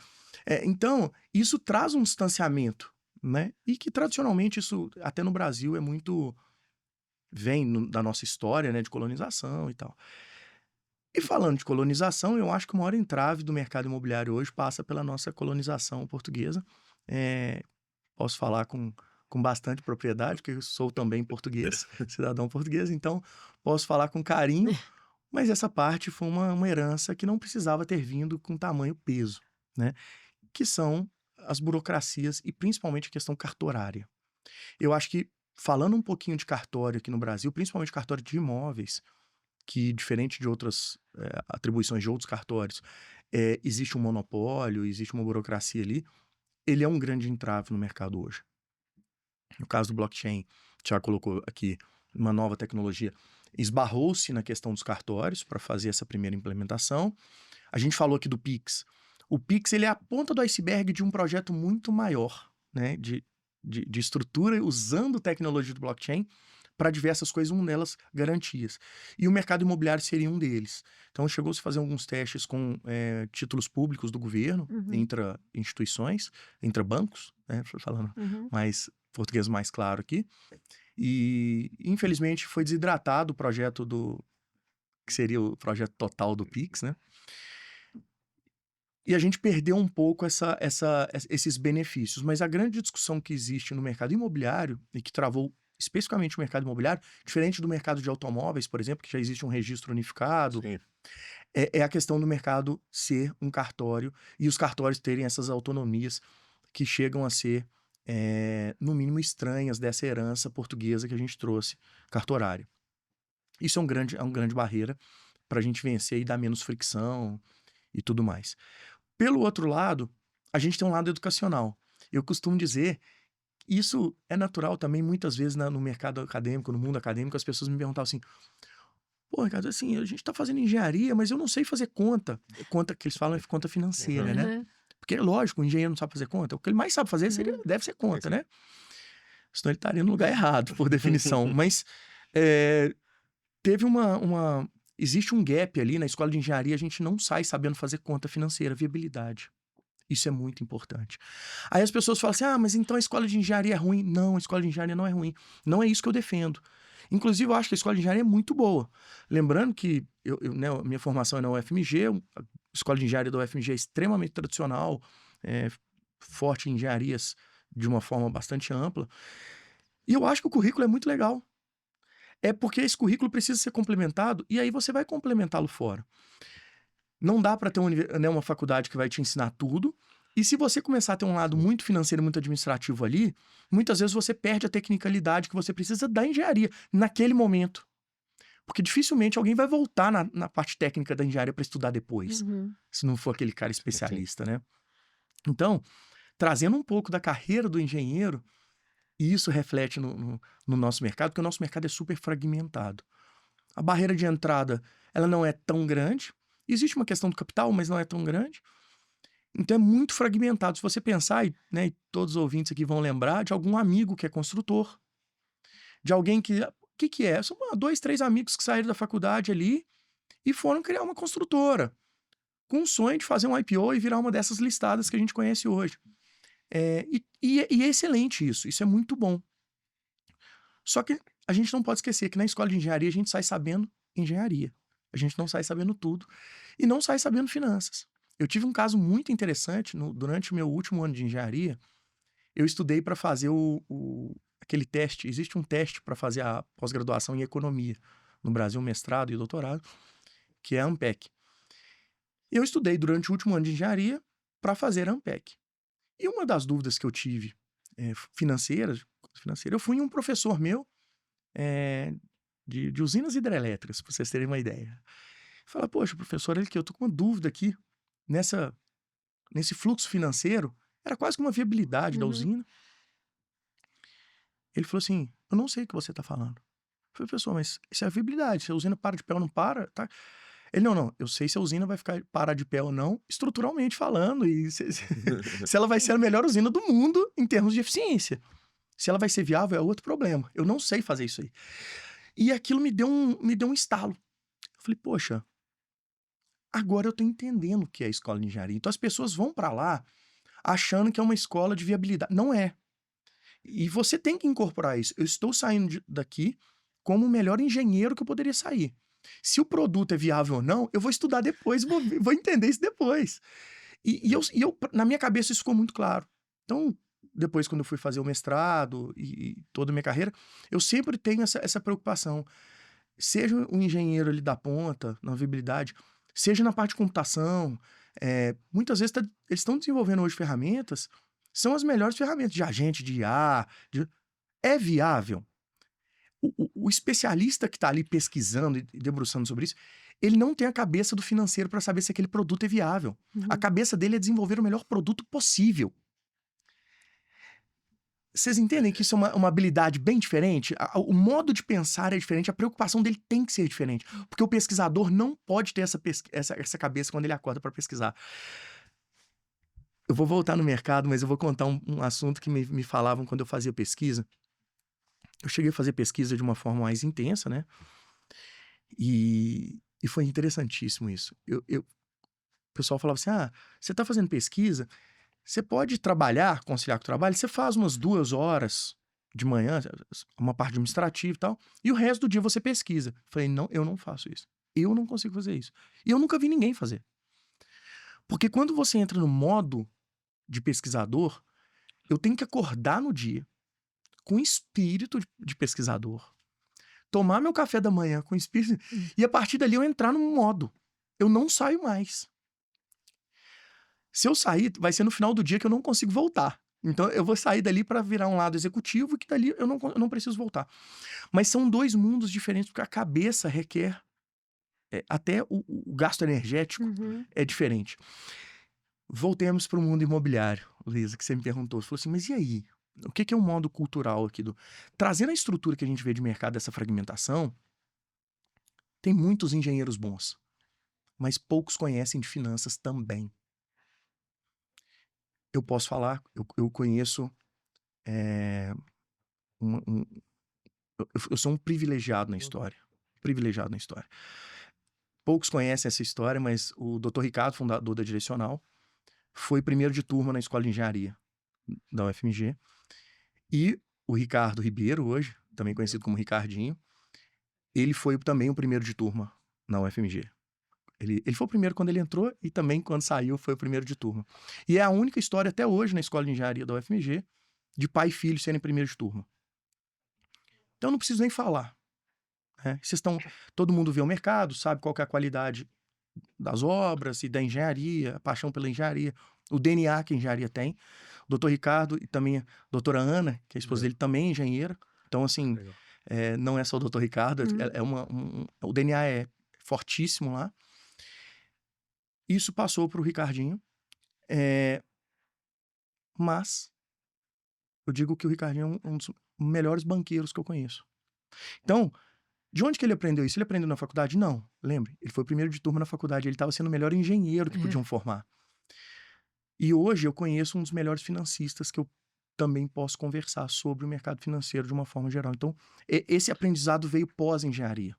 então, isso traz um distanciamento, né? E que, tradicionalmente, isso, até no Brasil, é muito... Vem da nossa história, né, de colonização e tal. E falando de colonização, eu acho que o maior entrave do mercado imobiliário hoje passa pela nossa colonização portuguesa. Eh, Posso falar com bastante propriedade, porque eu sou também português, cidadão português, então posso falar com carinho, mas essa parte foi uma herança que não precisava ter vindo com tamanho peso, né? Que são as burocracias e principalmente a questão cartorária. Eu acho que, falando um pouquinho de cartório aqui no Brasil, principalmente cartório de imóveis, que diferente de outras atribuições de outros cartórios, existe um monopólio, existe uma burocracia ali, ele é um grande entrave no mercado hoje. No caso do blockchain, já colocou aqui uma nova tecnologia, esbarrou-se na questão dos cartórios para fazer essa primeira implementação. A gente falou aqui do Pix. O Pix ele é a ponta do iceberg de um projeto muito maior, né, de estrutura usando tecnologia do blockchain para diversas coisas, uma delas garantias. E o mercado imobiliário seria um deles. Então chegou-se a fazer alguns testes com títulos públicos do governo, uhum, intra-instituições, intra-bancos, né, falando uhum. mais português mais claro aqui. E infelizmente foi desidratado o projeto que seria o projeto total do Pix, né? E a gente perdeu um pouco esses benefícios. Mas a grande discussão que existe no mercado imobiliário, e que travou especificamente o mercado imobiliário, diferente do mercado de automóveis, por exemplo, que já existe um registro unificado, sim. é a questão do mercado ser um cartório e os cartórios terem essas autonomias que chegam a ser, no mínimo, estranhas dessa herança portuguesa que a gente trouxe, cartorária. Isso é uma grande barreira para a gente vencer e dar menos fricção e tudo mais. Pelo outro lado, a gente tem um lado educacional. Eu costumo dizer, isso é natural também, muitas vezes no mercado acadêmico, no mundo acadêmico, as pessoas me perguntavam assim: pô, Ricardo, assim, a gente tá fazendo engenharia, mas eu não sei fazer conta. Conta que eles falam é conta financeira, Aham. né? Aham, Porque, lógico, o engenheiro não sabe fazer conta. O que ele mais sabe fazer uhum. deve ser Sim, conta, sim. né? Senão ele estaria no lugar errado, por definição. Mas, é, teve existe um gap ali na escola de engenharia, a gente não sai sabendo fazer conta financeira, viabilidade. Isso é muito importante. Aí as pessoas falam assim, mas então a escola de engenharia é ruim. Não, a escola de engenharia não é ruim. Não é isso que eu defendo. Inclusive, eu acho que a escola de engenharia é muito boa. Lembrando que né, a minha formação é na UFMG, a escola de engenharia da UFMG é extremamente tradicional, forte em engenharias de uma forma bastante ampla. E eu acho que o currículo é muito legal. É porque esse currículo precisa ser complementado e aí você vai complementá-lo fora. Não dá para ter uma faculdade que vai te ensinar tudo. E se você começar a ter um lado muito financeiro, muito administrativo ali, muitas vezes você perde a tecnicalidade que você precisa da engenharia naquele momento. Porque dificilmente alguém vai voltar na parte técnica da engenharia para estudar depois, se não for aquele cara especialista, né? Então, trazendo um pouco da carreira do engenheiro, e isso reflete no nosso mercado, porque o nosso mercado é super fragmentado. A barreira de entrada, ela não é tão grande. Existe uma questão do capital, mas não é tão grande. Então é muito fragmentado. Se você pensar, né, e todos os ouvintes aqui vão lembrar de algum amigo que é construtor, de alguém que... O que é? São 2, 3 amigos que saíram da faculdade ali e foram criar uma construtora, com o sonho de fazer um IPO e virar uma dessas listadas que a gente conhece hoje. E é excelente isso. Isso é muito bom. Só que a gente não pode esquecer que na escola de engenharia a gente sai sabendo engenharia. A gente não sai sabendo tudo e não sai sabendo finanças. Eu tive um caso muito interessante durante o meu último ano de engenharia. Eu estudei para fazer aquele teste. Existe um teste para fazer a pós-graduação em economia no Brasil, o mestrado e o doutorado, que é a ANPEC. Eu estudei durante o último ano de engenharia para fazer a ANPEC. E uma das dúvidas que eu tive financeira, eu fui em um professor meu de usinas hidrelétricas, para vocês terem uma ideia. Fala, poxa, professor, que eu tô com uma dúvida aqui nesse fluxo financeiro, era quase que uma viabilidade da usina. Ele falou assim, eu não sei o que você tá falando. Eu falei, professor, mas isso é a viabilidade, se a usina para de pé ou não para, tá? Ele, não, eu sei se a usina vai parar de pé ou não, estruturalmente falando, e se ela vai ser a melhor usina do mundo em termos de eficiência. Se ela vai ser viável é outro problema. Eu não sei fazer isso aí. E aquilo me deu um estalo. Eu falei, poxa, agora eu tô entendendo o que é a escola de engenharia. Então as pessoas vão para lá achando que é uma escola de viabilidade. Não é. E você tem que incorporar isso. Eu estou saindo daqui como o melhor engenheiro que eu poderia sair. Se o produto é viável ou não, eu vou estudar depois, vou entender isso depois. E eu, na minha cabeça, isso ficou muito claro. Então, depois, quando eu fui fazer o mestrado e toda a minha carreira, eu sempre tenho essa preocupação. Seja o engenheiro ali da ponta, na viabilidade, seja na parte de computação. Muitas vezes eles estão desenvolvendo hoje ferramentas, são as melhores ferramentas de agente, de IA. É viável? O especialista que está ali pesquisando e debruçando sobre isso, ele não tem a cabeça do financeiro para saber se aquele produto é viável. A cabeça dele é desenvolver o melhor produto possível. Vocês entendem que isso é uma habilidade bem diferente? O modo de pensar é diferente, a preocupação dele tem que ser diferente. Porque o pesquisador não pode ter essa cabeça quando ele acorda para pesquisar. Eu vou voltar no mercado, mas eu vou contar um assunto que me falavam quando eu fazia pesquisa. Eu cheguei a fazer pesquisa de uma forma mais intensa, né? E foi interessantíssimo isso. O pessoal falava assim, você está fazendo pesquisa, você pode trabalhar, conciliar com o trabalho, você faz umas 2 horas de manhã, uma parte administrativa e tal, e o resto do dia você pesquisa. Eu falei, não, eu não faço isso. Eu não consigo fazer isso. E eu nunca vi ninguém fazer. Porque quando você entra no modo de pesquisador, eu tenho que acordar no dia com espírito de pesquisador, tomar meu café da manhã com espírito, e a partir dali eu entrar num modo. Eu não saio mais. Se eu sair, vai ser no final do dia que eu não consigo voltar. Então eu vou sair dali para virar um lado executivo, que dali eu não preciso voltar. Mas são 2 mundos diferentes, porque a cabeça requer até o gasto energético é diferente. Voltemos para o mundo imobiliário, Luísa, que você me perguntou. Você falou assim, mas e aí? O que é um modo cultural aqui trazendo a estrutura que a gente vê de mercado dessa fragmentação, tem muitos engenheiros bons, mas poucos conhecem de finanças também. Eu posso falar, eu conheço eu sou um privilegiado na história. privilegiado na história. Poucos conhecem essa história, mas o Dr. Ricardo, fundador da Direcional, foi primeiro de turma na Escola de Engenharia da UFMG. E o Ricardo Ribeiro, hoje, também conhecido como Ricardinho, ele foi também o primeiro de turma na UFMG. Ele foi o primeiro quando ele entrou e também quando saiu foi o primeiro de turma. E é a única história até hoje na Escola de Engenharia da UFMG de pai e filho serem primeiro de turma. Então eu não preciso nem falar. Né? Todo mundo vê o mercado, sabe qual que é a qualidade das obras e da engenharia, a paixão pela engenharia, o DNA que a engenharia tem. O doutor Ricardo e também a doutora Ana, que é a esposa dele, também é engenheira. Então, assim, não é só o doutor Ricardo, o DNA é fortíssimo lá. Isso passou para o Ricardinho, mas eu digo que o Ricardinho é um dos melhores banqueiros que eu conheço. Então, de onde que ele aprendeu isso? Ele aprendeu na faculdade? Não, lembre, ele foi o primeiro de turma na faculdade, ele estava sendo o melhor engenheiro que podiam formar. E hoje eu conheço um dos melhores financistas que eu também posso conversar sobre o mercado financeiro de uma forma geral. Então, esse aprendizado veio pós-engenharia.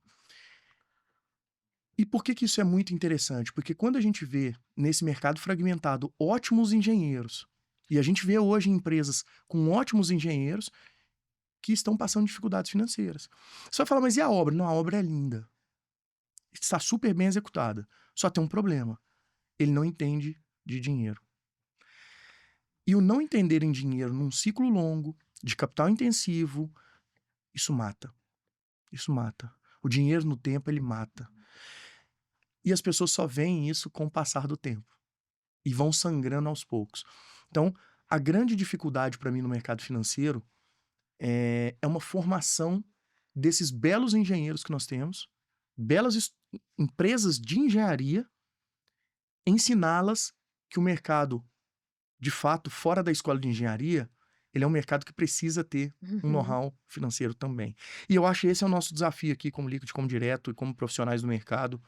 E por que que isso é muito interessante? Porque quando a gente vê nesse mercado fragmentado ótimos engenheiros, e a gente vê hoje empresas com ótimos engenheiros que estão passando dificuldades financeiras. Você vai falar, mas e a obra? Não, a obra é linda. Está super bem executada. Só tem um problema. Ele não entende de dinheiro. E o não entender em dinheiro num ciclo longo, de capital intensivo, isso mata. Isso mata. O dinheiro no tempo, ele mata. E as pessoas só veem isso com o passar do tempo. E vão sangrando aos poucos. Então, a grande dificuldade para mim no mercado financeiro é uma formação desses belos engenheiros que nós temos, belas empresas de engenharia, ensiná-las que o mercado, de fato, fora da escola de engenharia, ele é um mercado que precisa ter um know-how financeiro também. E eu acho que esse é o nosso desafio aqui como Liquid, como Direto e como profissionais do mercado,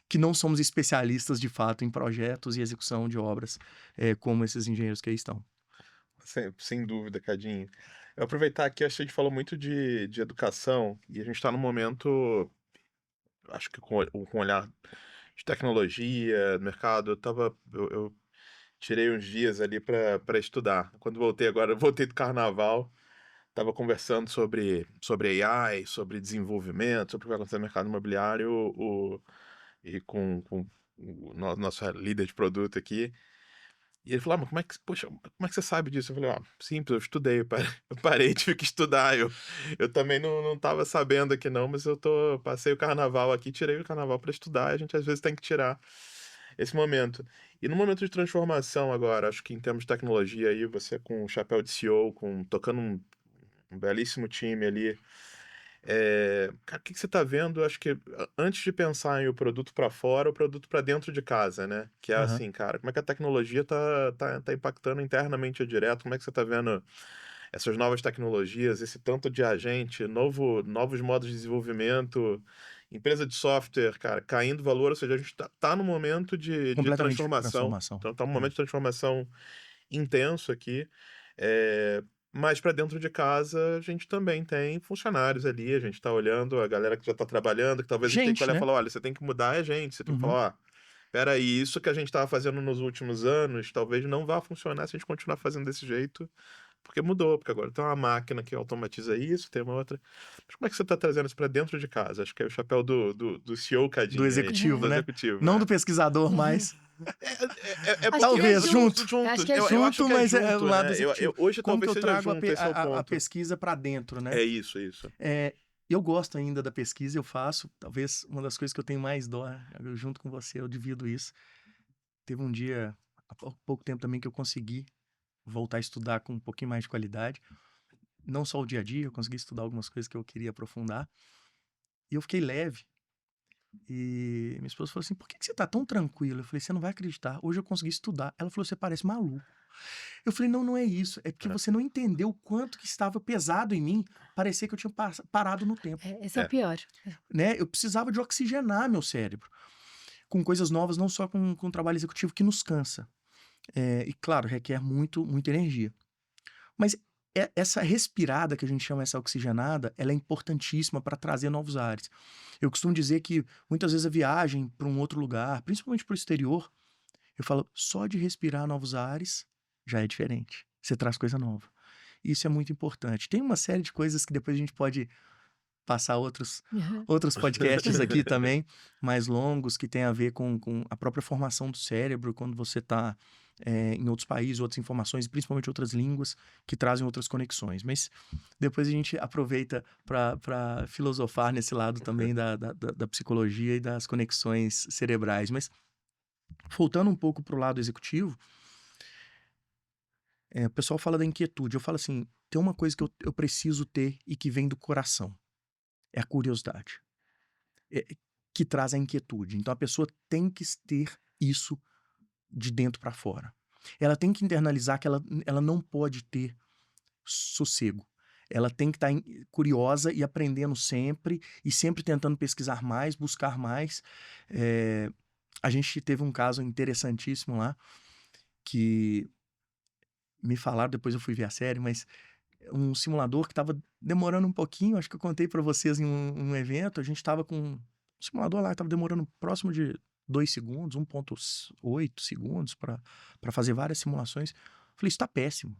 que não somos especialistas, de fato, em projetos e execução de obras, como esses engenheiros que aí estão. Sem dúvida, Cadinho. Eu aproveitar aqui, acho que a gente falou muito de educação e a gente está num momento, acho que com olhar de tecnologia, mercado, eu tirei uns dias ali para estudar. Quando voltei agora, eu voltei do carnaval, estava conversando sobre AI, sobre desenvolvimento, sobre o que vai acontecer no mercado imobiliário, e com o nosso líder de produto aqui. E ele falou, mas poxa, como é que você sabe disso? Eu falei, simples, eu estudei, eu parei, tive que estudar, eu também não tava sabendo aqui não, mas passei o carnaval aqui, tirei o carnaval para estudar, a gente às vezes tem que tirar esse momento. E no momento de transformação agora, acho que em termos de tecnologia aí, você com o chapéu de CEO, tocando um belíssimo time ali, cara, o que você tá vendo? Acho que antes de pensar em o produto para fora, o produto para dentro de casa, né? Que é assim, cara, como é que a tecnologia tá impactando internamente ou direto? Como é que você tá vendo essas novas tecnologias, esse tanto de agente, novos modos de desenvolvimento, empresa de software, cara, caindo valor, ou seja, a gente tá num momento de Completamente transformação. Então tá um momento de transformação intenso aqui. Mas para dentro de casa, a gente também tem funcionários ali, a gente tá olhando a galera que já tá trabalhando, que talvez a gente tenha que olhar e falar, olha, você tem que mudar a gente, você tem que falar, peraí, isso que a gente tava fazendo nos últimos anos, talvez não vá funcionar se a gente continuar fazendo desse jeito, porque mudou, porque agora tem uma máquina que automatiza isso, tem uma outra. Mas como é que você tá trazendo isso para dentro de casa? Acho que é o chapéu do CEO, Cadinho. Do executivo, né? Não do pesquisador, mas... Talvez junto. Acho que é junto, mas é junto, um lado né? executivo. Hoje Como talvez que eu seja trago junto, esse é o ponto. a pesquisa para dentro, né? É isso. Eu gosto ainda da pesquisa, eu faço. Talvez uma das coisas que eu tenho mais dó, junto com você, eu divido isso. Teve um dia, há pouco tempo também, que eu consegui voltar a estudar com um pouquinho mais de qualidade. Não só o dia a dia, eu consegui estudar algumas coisas que eu queria aprofundar. E eu fiquei leve. E minha esposa falou assim, por que você tá tão tranquilo? Eu falei, você não vai acreditar, hoje eu consegui estudar. Ela falou, você parece maluco. Eu falei, não é isso, é porque você não entendeu o quanto que estava pesado em mim, parecia que eu tinha parado no tempo. Esse é o pior. Né? Eu precisava de oxigenar meu cérebro, com coisas novas, não só com trabalho executivo que nos cansa. E claro, requer muita energia. Mas essa respirada que a gente chama, essa oxigenada, ela é importantíssima para trazer novos ares. Eu costumo dizer que muitas vezes a viagem para um outro lugar, principalmente para o exterior, eu falo, só de respirar novos ares já é diferente. Você traz coisa nova. Isso é muito importante. Tem uma série de coisas que depois a gente pode passar Aham. outros podcasts aqui também, mais longos, que tem a ver com a própria formação do cérebro, quando você está em outros países, outras informações, e principalmente outras línguas, que trazem outras conexões. Mas depois a gente aproveita para filosofar nesse lado também da psicologia e das conexões cerebrais. Mas voltando um pouco para o lado executivo, o pessoal fala da inquietude. Eu falo assim, tem uma coisa que eu preciso ter e que vem do coração. É a curiosidade. Que traz a inquietude. Então a pessoa tem que ter isso de dentro para fora. Ela tem que internalizar que ela não pode ter sossego. Ela tem que estar curiosa e aprendendo sempre, e sempre tentando pesquisar mais, buscar mais. A gente teve um caso interessantíssimo lá, que me falaram, depois eu fui ver a série, mas um simulador que estava demorando um pouquinho, acho que eu contei para vocês em um evento, a gente estava com um simulador lá que estava demorando próximo de 2 segundos, 1,8 segundos para fazer várias simulações. Falei, isso tá péssimo.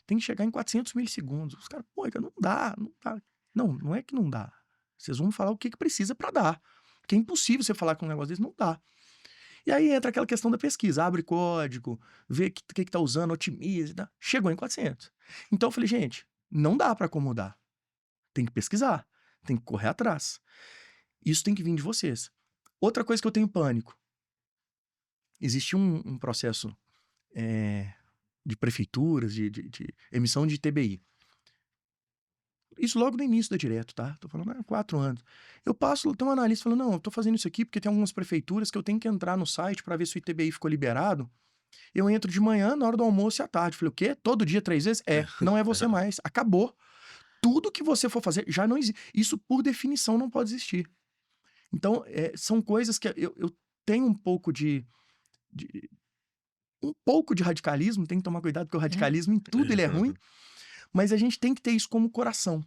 Tem que chegar em 400 milissegundos. Os caras, pô, não dá, não dá. Não é que não dá. Vocês vão falar o que precisa para dar. Porque é impossível você falar com um negócio desse, não dá. E aí entra aquela questão da pesquisa, abre código, vê o que tá usando, otimiza, tá? Chegou em 400. Então eu falei, gente, não dá para acomodar. Tem que pesquisar, tem que correr atrás. Isso tem que vir de vocês. Outra coisa que eu tenho pânico. Existe um processo de prefeituras, de emissão de TBI. Isso logo no início da Direto, tá? Tô falando há 4 anos. Eu passo, tem um analista falando, não, eu tô fazendo isso aqui porque tem algumas prefeituras que eu tenho que entrar no site para ver se o ITBI ficou liberado. Eu entro de manhã, na hora do almoço e à tarde. Falei, o quê? Todo dia 3 vezes? Não é você mais. Acabou. Tudo que você for fazer já não existe. Isso, por definição, não pode existir. Então, são coisas que eu tenho um pouco de radicalismo, tem que tomar cuidado, porque o radicalismo em tudo ele é ruim, mas a gente tem que ter isso como coração,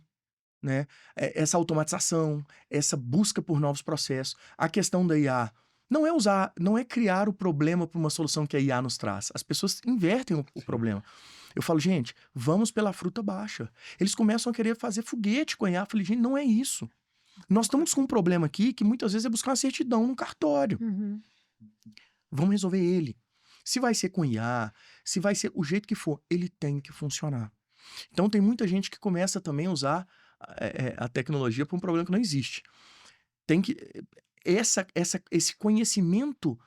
né? Essa automatização, essa busca por novos processos. A questão da IA não é criar o problema para uma solução que a IA nos traz. As pessoas invertem o problema. Eu falo, gente, vamos pela fruta baixa. Eles começam a querer fazer foguete com a IA. Eu falei, gente, não é isso. Nós estamos com um problema aqui que muitas vezes é buscar uma certidão no cartório. Uhum. Vamos resolver ele. Se vai ser com IA, se vai ser o jeito que for, ele tem que funcionar. Então tem muita gente que começa também a usar a tecnologia para um problema que não existe. Tem que esse conhecimento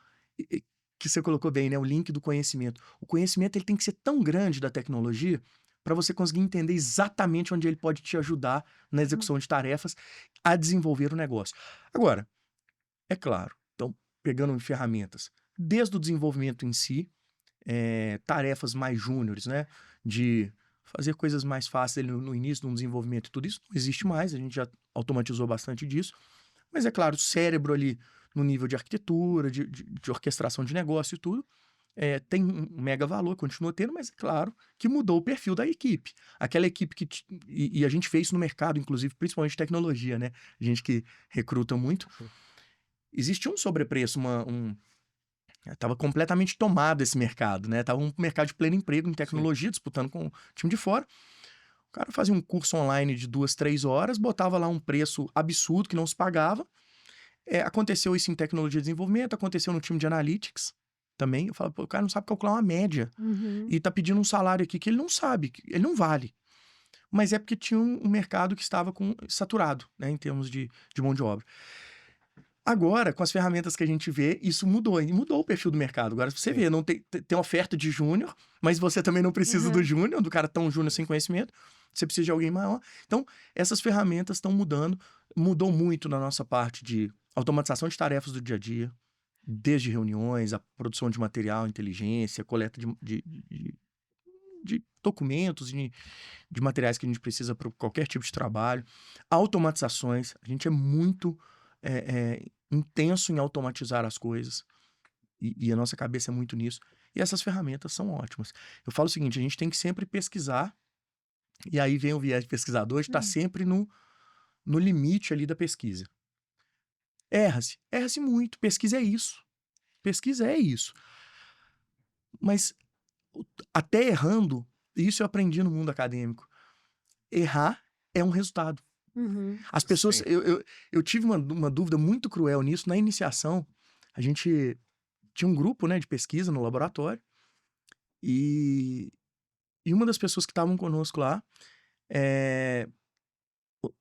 que você colocou bem, né? O link do conhecimento. O conhecimento ele tem que ser tão grande da tecnologia para você conseguir entender exatamente onde ele pode te ajudar na execução de tarefas a desenvolver o negócio. Agora, é claro, então, pegando ferramentas, desde o desenvolvimento em si, tarefas mais júniores, né? De fazer coisas mais fáceis no início de um desenvolvimento e tudo isso não existe mais, a gente já automatizou bastante disso. Mas é claro, o cérebro ali no nível de arquitetura, de orquestração de negócio e tudo, tem um mega valor, continua tendo, mas é claro que mudou o perfil da equipe. Aquela equipe e a gente fez isso no mercado, inclusive, principalmente tecnologia, né? A gente que recruta muito. Existe um sobrepreço, estava completamente tomado esse mercado, né? Tava um mercado de pleno emprego em tecnologia, disputando com o time de fora. O cara fazia um curso online de 2, 3 horas, botava lá um preço absurdo que não se pagava. Aconteceu isso em tecnologia de desenvolvimento, aconteceu no time de analytics também. Eu falo, pô, o cara não sabe calcular uma média. Uhum. E tá pedindo um salário aqui que ele não sabe, que ele não vale. Mas é porque tinha um mercado que estava saturado, né, em termos de mão de obra. Agora, com as ferramentas que a gente vê, isso mudou. E mudou o perfil do mercado. Agora, você vê, não tem oferta de júnior, mas você também não precisa do júnior, do cara tão júnior sem conhecimento. Você precisa de alguém maior. Então, essas ferramentas estão mudando. Mudou muito na nossa parte de automatização de tarefas do dia a dia, desde reuniões, a produção de material, inteligência, coleta de documentos, de materiais que a gente precisa para qualquer tipo de trabalho. Automatizações. A gente é muito intenso em automatizar as coisas. E a nossa cabeça é muito nisso. E essas ferramentas são ótimas. Eu falo o seguinte, a gente tem que sempre pesquisar E aí vem o viés de pesquisador de estar sempre no limite ali da pesquisa. Erra-se muito. Pesquisa é isso. Pesquisa é isso. Mas até errando, isso eu aprendi no mundo acadêmico. Errar é um resultado. Uhum. As pessoas. Sim. Eu tive uma dúvida muito cruel nisso. Na iniciação, a gente tinha um grupo, né, de pesquisa no laboratório. E uma das pessoas que estavam conosco lá,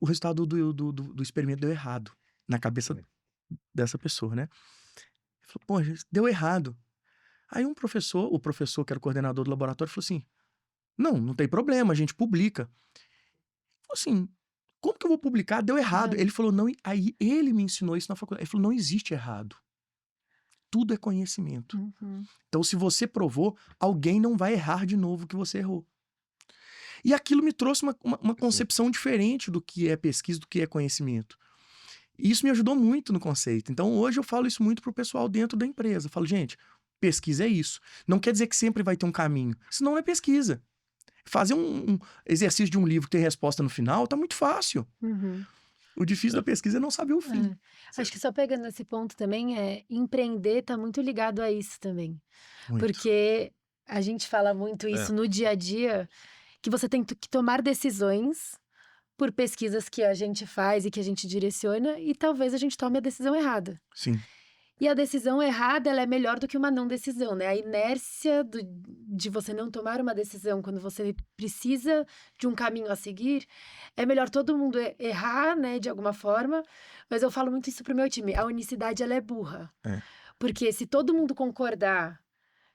o resultado do experimento deu errado na cabeça dessa pessoa, né? Ele falou, pô, deu errado. Aí o professor que era o coordenador do laboratório, falou assim, não tem problema, a gente publica. Falou assim, como que eu vou publicar? Deu errado. Ele falou, não, aí ele me ensinou isso na faculdade. Ele falou, não existe errado. Tudo é conhecimento. Uhum. Então, se você provou, alguém não vai errar de novo o que você errou. E aquilo me trouxe uma concepção diferente do que é pesquisa, do que é conhecimento. E isso me ajudou muito no conceito. Então, hoje eu falo isso muito pro pessoal dentro da empresa. Eu falo, gente, pesquisa é isso. Não quer dizer que sempre vai ter um caminho. Senão não é pesquisa. Fazer um exercício de um livro que tem resposta no final tá muito fácil. Uhum. O difícil da pesquisa é não saber o fim. Acho que só pegando esse ponto também, empreender tá muito ligado a isso também. Muito. Porque a gente fala muito isso no dia a dia, que você tem que tomar decisões por pesquisas que a gente faz e que a gente direciona, e talvez a gente tome a decisão errada. Sim. E a decisão errada, ela é melhor do que uma não decisão, né? A inércia de você não tomar uma decisão quando você precisa de um caminho a seguir, é melhor todo mundo errar, né, de alguma forma. Mas eu falo muito isso pro meu time, a unicidade, ela é burra. É. Porque se todo mundo concordar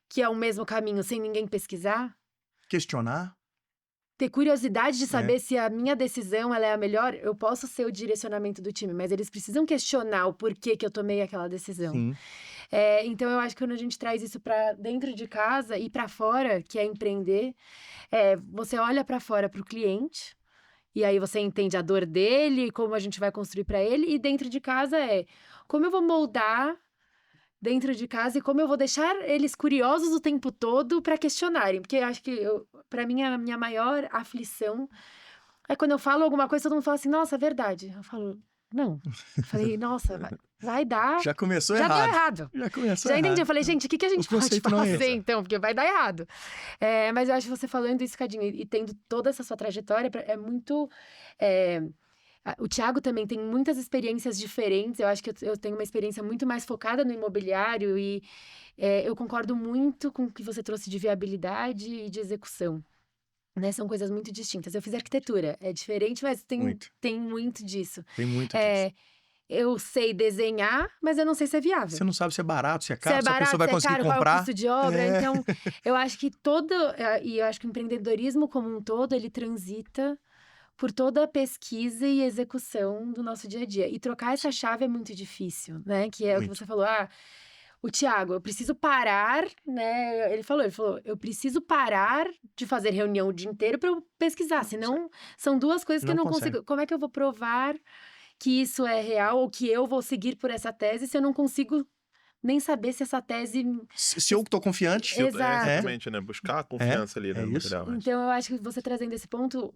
que é o mesmo caminho sem ninguém pesquisar, Questionar. ter curiosidade de saber se a minha decisão ela é a melhor, eu posso ser o direcionamento do time, mas eles precisam questionar o porquê que eu tomei aquela decisão. Sim. Então, eu acho que quando a gente traz isso para dentro de casa e para fora, que é empreender, você olha para fora para o cliente, e aí você entende a dor dele, como a gente vai construir para ele, e dentro de casa como eu vou moldar dentro de casa e como eu vou deixar eles curiosos o tempo todo para questionarem. Porque eu acho que, para mim, a minha maior aflição é quando eu falo alguma coisa, todo mundo fala assim, nossa, é verdade. Eu falo, não. Eu falei, nossa, vai dar. Já começou Já errado. deu errado. Já começou Já errado. entendi. Eu falei, gente, o que a gente O pode conceito não é fazer esse. então? Porque vai dar errado. Mas eu acho que você falando isso, Cadinho, e tendo toda essa sua trajetória, é muito... O Thiago também tem muitas experiências diferentes. Eu acho que eu tenho uma experiência muito mais focada no imobiliário e eu concordo muito com o que você trouxe de viabilidade e de execução. Né? São coisas muito distintas. Eu fiz arquitetura, é diferente, mas tem muito disso. Tem muito disso. Eu sei desenhar, mas eu não sei se é viável. Você não sabe se é barato, se é caro, Se é se a barato, pessoa vai se é conseguir caro, comprar. qual é o custo de obra. Então, eu acho que e eu acho que o empreendedorismo como um todo, ele transita por toda a pesquisa e execução do nosso dia a dia. E trocar essa chave é muito difícil, né? Que é o que você falou, o Thiago, eu preciso parar, né? Ele falou, eu preciso parar de fazer reunião o dia inteiro para eu pesquisar, senão são duas coisas que eu não consigo. Como é que eu vou provar que isso é real ou que eu vou seguir por essa tese se eu não consigo nem saber se essa tese... Se eu tô confiante... Exato. Exatamente, né? Buscar a confiança ali, né? É isso. Então, eu acho que você trazendo esse ponto...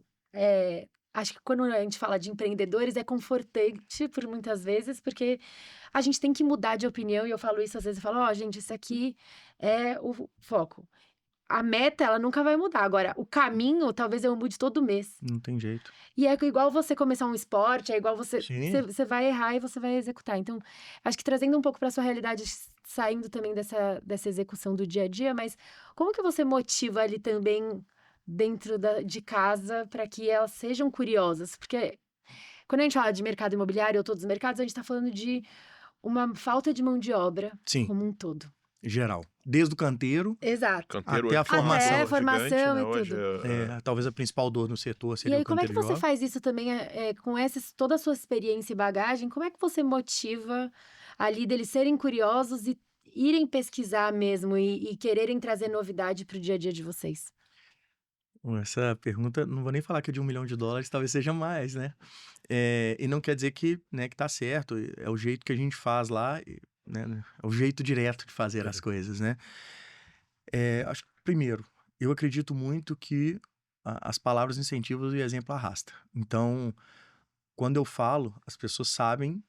Acho que quando a gente fala de empreendedores é confortante por muitas vezes, porque a gente tem que mudar de opinião, e eu falo isso às vezes, eu falo, gente, isso aqui é o foco. A meta, ela nunca vai mudar. Agora, o caminho, talvez eu mude todo mês. Não tem jeito. E é igual você começar um esporte, é igual você vai errar e você vai executar. Então, acho que trazendo um pouco para sua realidade, saindo também dessa execução do dia a dia, mas como que você motiva ali também dentro de casa para que elas sejam curiosas? Porque quando a gente fala de mercado imobiliário ou todos os mercados, a gente está falando de uma falta de mão de obra como um todo. Geral. Desde o canteiro. Exato. Até a formação. Até a formação gigante, né? e Hoje, tudo. Talvez a principal dor no setor seria E aí, o como é que canteiro de você obra. faz isso também com toda a sua experiência e bagagem? Como é que você motiva ali deles serem curiosos e irem pesquisar mesmo e quererem trazer novidade para o dia a dia de vocês? Essa pergunta, não vou nem falar que é de $1 milhão, talvez seja mais, né? E não quer dizer que tá certo, é o jeito que a gente faz lá, né? É o jeito direto de fazer as coisas, né? Acho que, primeiro, eu acredito muito que as palavras incentivos e exemplo arrasta. Então, quando eu falo, as pessoas sabem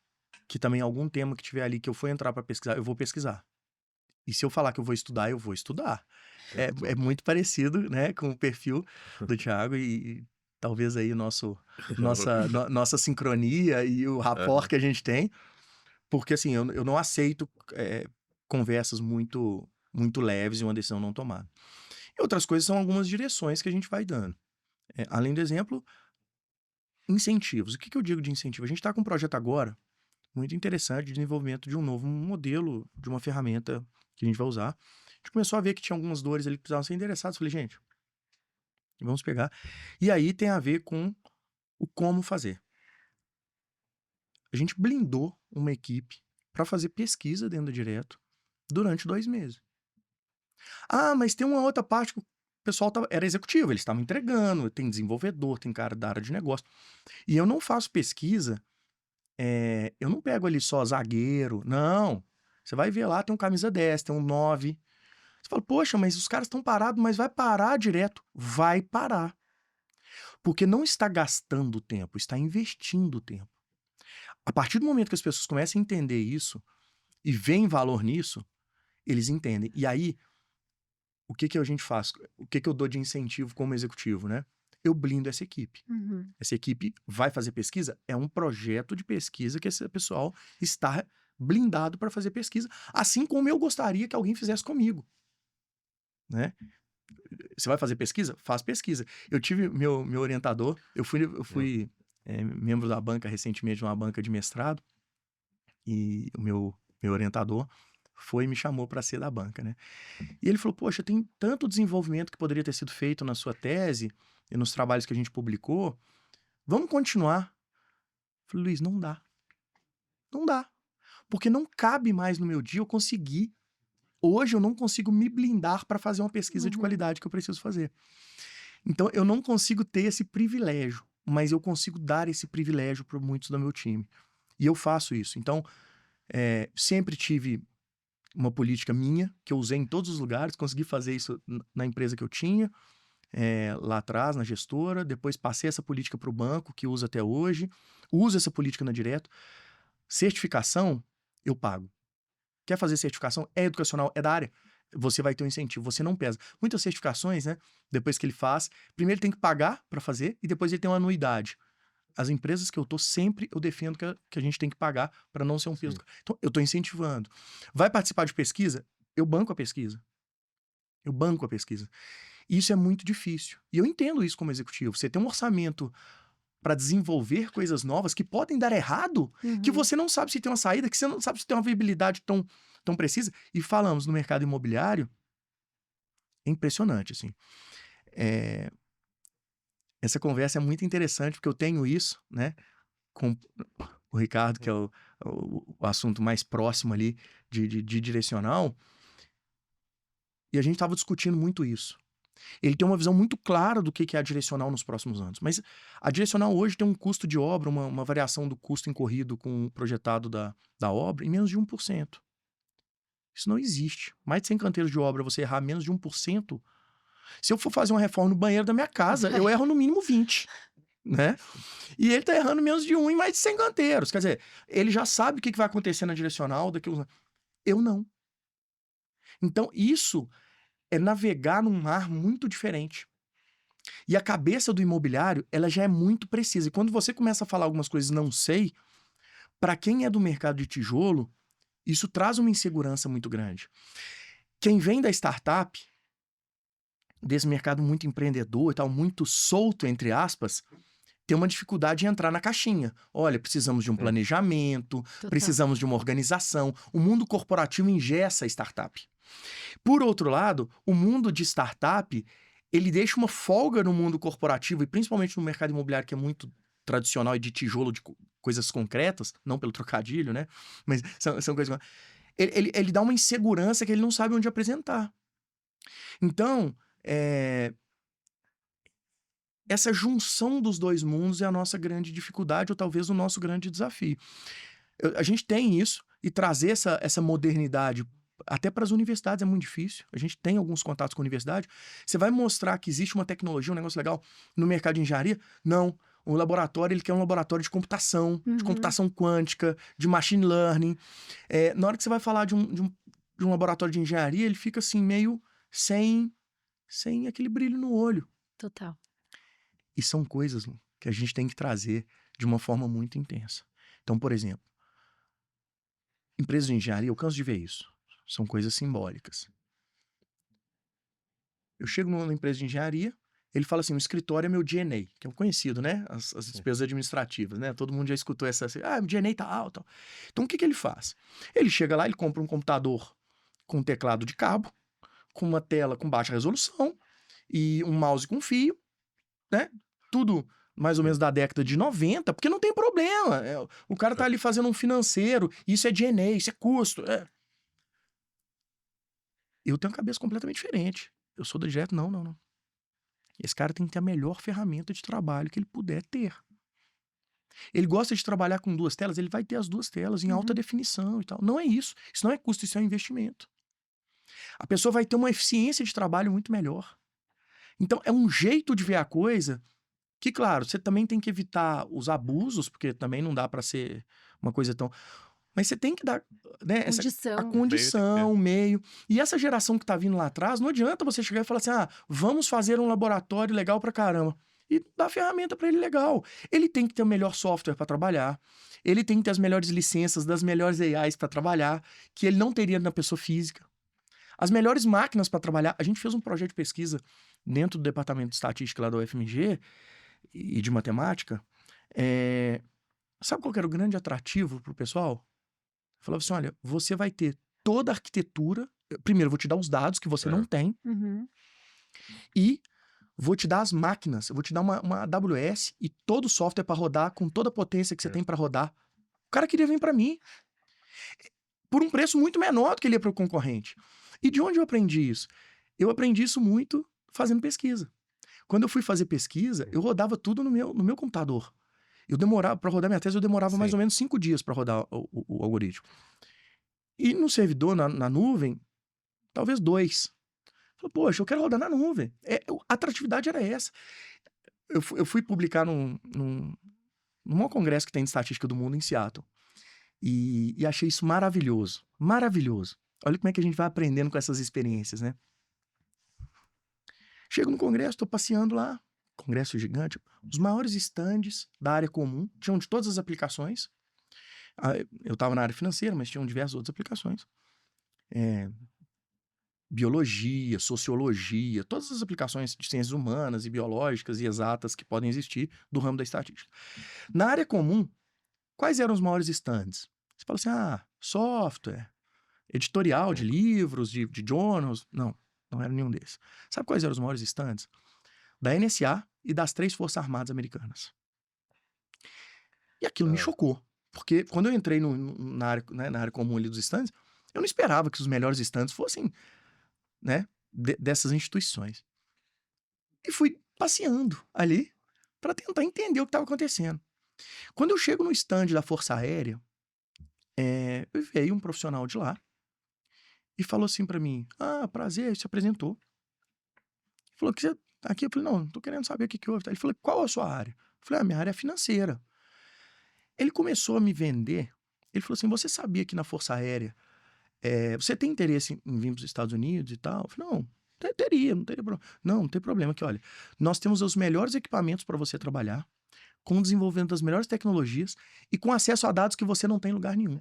que também algum tema que tiver ali que eu for entrar para pesquisar, eu vou pesquisar. E se eu falar que eu vou estudar. É muito parecido, né, com o perfil do Thiago e talvez aí nossa sincronia e o rapport que a gente tem. Porque, assim, eu não aceito conversas muito leves e uma decisão não tomada. E outras coisas são algumas direções que a gente vai dando. Além do exemplo, incentivos. O que eu digo de incentivo? A gente está com um projeto agora muito interessante de desenvolvimento de um novo modelo, de uma ferramenta que a gente vai usar. A gente começou a ver que tinha algumas dores ali que precisavam ser endereçadas. Falei, gente, vamos pegar. E aí tem a ver com o como fazer. A gente blindou uma equipe para fazer pesquisa dentro do Direto durante 2 meses. Ah, mas tem uma outra parte que o pessoal era executivo, eles estavam entregando, tem desenvolvedor, tem cara da área de negócio. E eu não faço pesquisa, eu não pego ali só zagueiro, não. Você vai ver lá, tem um camisa 10, tem um 9. Você fala, poxa, mas os caras estão parados, mas vai parar direto. Vai parar. Porque não está gastando tempo, está investindo tempo. A partir do momento que as pessoas começam a entender isso e veem valor nisso, eles entendem. E aí, o que a gente faz? O que eu dou de incentivo como executivo, né? Eu blindo essa equipe. Uhum. Essa equipe vai fazer pesquisa? É um projeto de pesquisa que esse pessoal está blindado para fazer pesquisa, assim como eu gostaria que alguém fizesse comigo, né? Você vai fazer pesquisa? Faz pesquisa. Eu tive meu orientador, eu fui membro da banca recentemente, de uma banca de mestrado, e o meu orientador foi e me chamou para ser da banca, né? E ele falou, poxa, tem tanto desenvolvimento que poderia ter sido feito na sua tese e nos trabalhos que a gente publicou, vamos continuar? Eu falei, Luiz, não dá. Não dá. Porque não cabe mais no meu dia eu conseguir. Hoje eu não consigo me blindar para fazer uma pesquisa de qualidade que eu preciso fazer. Então eu não consigo ter esse privilégio, mas eu consigo dar esse privilégio para muitos do meu time. E eu faço isso. Então, sempre tive uma política minha, que eu usei em todos os lugares, consegui fazer isso na empresa que eu tinha, lá atrás, na gestora, depois passei essa política para o banco, que uso até hoje, uso essa política na Direto. Certificação, eu pago. Quer fazer certificação? É educacional, é da área. Você vai ter um incentivo, você não pesa. Muitas certificações, né? Depois que ele faz, primeiro ele tem que pagar para fazer e depois ele tem uma anuidade. As empresas que eu tô sempre, eu defendo que a gente tem que pagar para não ser um peso. Então, eu tô incentivando. Vai participar de pesquisa? Eu banco a pesquisa. Eu banco a pesquisa. E isso é muito difícil. E eu entendo isso como executivo. Você tem um orçamento para desenvolver coisas novas que podem dar errado, que você não sabe se tem uma saída, que você não sabe se tem uma viabilidade tão precisa. E falamos no mercado imobiliário, é impressionante, assim. Essa conversa é muito interessante, porque eu tenho isso, né, com o Ricardo, que é o assunto mais próximo ali de direcional, e a gente estava discutindo muito isso. Ele tem uma visão muito clara do que é a direcional nos próximos anos, mas a direcional hoje tem um custo de obra, uma variação do custo incorrido com o projetado da obra em menos de 1%. Isso não existe. Mais de 100 canteiros de obra, você errar menos de 1%, se eu for fazer uma reforma no banheiro da minha casa, eu erro no mínimo 20, né? E ele tá errando menos de 1 em mais de 100 canteiros. Quer dizer, ele já sabe o que vai acontecer na direcional daqui a uns anos. Eu não. Então, isso é navegar num mar muito diferente. E a cabeça do imobiliário, ela já é muito precisa. E quando você começa a falar algumas coisas não sei, para quem é do mercado de tijolo, isso traz uma insegurança muito grande. Quem vem da startup, desse mercado muito empreendedor e tal, muito solto, entre aspas, tem uma dificuldade em entrar na caixinha. Olha, precisamos de um planejamento, precisamos de uma organização. O mundo corporativo engessa a startup. Por outro lado, o mundo de startup, ele deixa uma folga no mundo corporativo, e principalmente no mercado imobiliário, que é muito tradicional e de tijolo, de coisas concretas, não pelo trocadilho, né? Mas são coisas... Ele dá uma insegurança que ele não sabe onde apresentar. Então, essa junção dos dois mundos é a nossa grande dificuldade, ou talvez o nosso grande desafio. A gente tem isso, e trazer essa modernidade Até para as universidades é muito difícil. A gente tem alguns contatos com a universidade. Você vai mostrar que existe uma tecnologia, um negócio legal no mercado de engenharia? Não. O laboratório, ele quer um laboratório de computação quântica, de machine learning. Na hora que você vai falar de um laboratório de engenharia, ele fica assim, meio sem aquele brilho no olho. Total. E são coisas, Lu, que a gente tem que trazer de uma forma muito intensa. Então, por exemplo, empresas de engenharia, eu canso de ver isso. São coisas simbólicas. Eu chego numa empresa de engenharia, ele fala assim, o escritório é meu G&A, que é o conhecido, né? As despesas administrativas, né? Todo mundo já escutou essa assim, o G&A tá alto. Então, o que ele faz? Ele chega lá, ele compra um computador com um teclado de cabo, com uma tela com baixa resolução e um mouse com fio, né? Tudo mais ou menos da década de 90, porque não tem problema. O cara tá ali fazendo um financeiro, isso é G&A, isso é custo. Eu tenho uma cabeça completamente diferente. Eu sou do direto, não. Esse cara tem que ter a melhor ferramenta de trabalho que ele puder ter. Ele gosta de trabalhar com 2 telas, ele vai ter as 2 telas em alta definição e tal. Não é isso. Isso não é custo, isso é um investimento. A pessoa vai ter uma eficiência de trabalho muito melhor. Então, é um jeito de ver a coisa que, claro, você também tem que evitar os abusos, porque também não dá para ser uma coisa tão... Mas você tem que dar, né, a condição, o meio. E essa geração que tá vindo lá atrás, não adianta você chegar e falar assim, vamos fazer um laboratório legal pra caramba. E dar ferramenta pra ele legal. Ele tem que ter o melhor software pra trabalhar. Ele tem que ter as melhores licenças das melhores AIs pra trabalhar, que ele não teria na pessoa física. As melhores máquinas pra trabalhar. A gente fez um projeto de pesquisa dentro do departamento de estatística lá da UFMG e de matemática. Sabe qual que era o grande atrativo pro pessoal? Falava assim, olha, você vai ter toda a arquitetura. Primeiro, eu vou te dar os dados que você não tem. E vou te dar as máquinas. Eu vou te dar uma AWS e todo o software para rodar com toda a potência que você tem para rodar. O cara queria vir para mim por um preço muito menor do que ele ia para o concorrente. E de onde eu aprendi isso? Eu aprendi isso muito fazendo pesquisa. Quando eu fui fazer pesquisa, eu rodava tudo no meu computador. Eu demorava, para rodar minha tese, eu demorava mais ou menos 5 dias para rodar o algoritmo. E no servidor, na nuvem, talvez 2. Falei, poxa, eu quero rodar na nuvem. A atratividade era essa. Eu fui publicar num maior congresso que tem de estatística do mundo em Seattle. E achei isso maravilhoso. Maravilhoso. Olha como é que a gente vai aprendendo com essas experiências, né? Chego no congresso, tô passeando lá. Congresso gigante. Os maiores estandes da área comum. Tinham de todas as aplicações. Eu estava na área financeira, mas tinham diversas outras aplicações. Biologia, sociologia, todas as aplicações de ciências humanas e biológicas e exatas que podem existir do ramo da estatística. Na área comum, quais eram os maiores estandes? Você fala assim, software, editorial de livros, de journals. Não era nenhum desses. Sabe quais eram os maiores estandes? Da NSA e das 3 Forças Armadas Americanas. E aquilo me chocou. Porque quando eu entrei na área comum ali dos estandes, eu não esperava que os melhores estandes fossem, né, dessas instituições. E fui passeando ali para tentar entender o que estava acontecendo. Quando eu chego no stand da Força Aérea, veio um profissional de lá e falou assim para mim, prazer, se apresentou. Falou que você tá aqui. Eu falei, não tô querendo saber o que houve. Ele falou, qual é a sua área? Eu falei, minha área é financeira. Ele começou a me vender. Ele falou assim, você sabia que na Força Aérea você tem interesse em vir para os Estados Unidos e tal? Eu falei, não teria problema. Não tem problema que, olha, nós temos os melhores equipamentos para você trabalhar, com o desenvolvimento das melhores tecnologias e com acesso a dados que você não tem em lugar nenhum.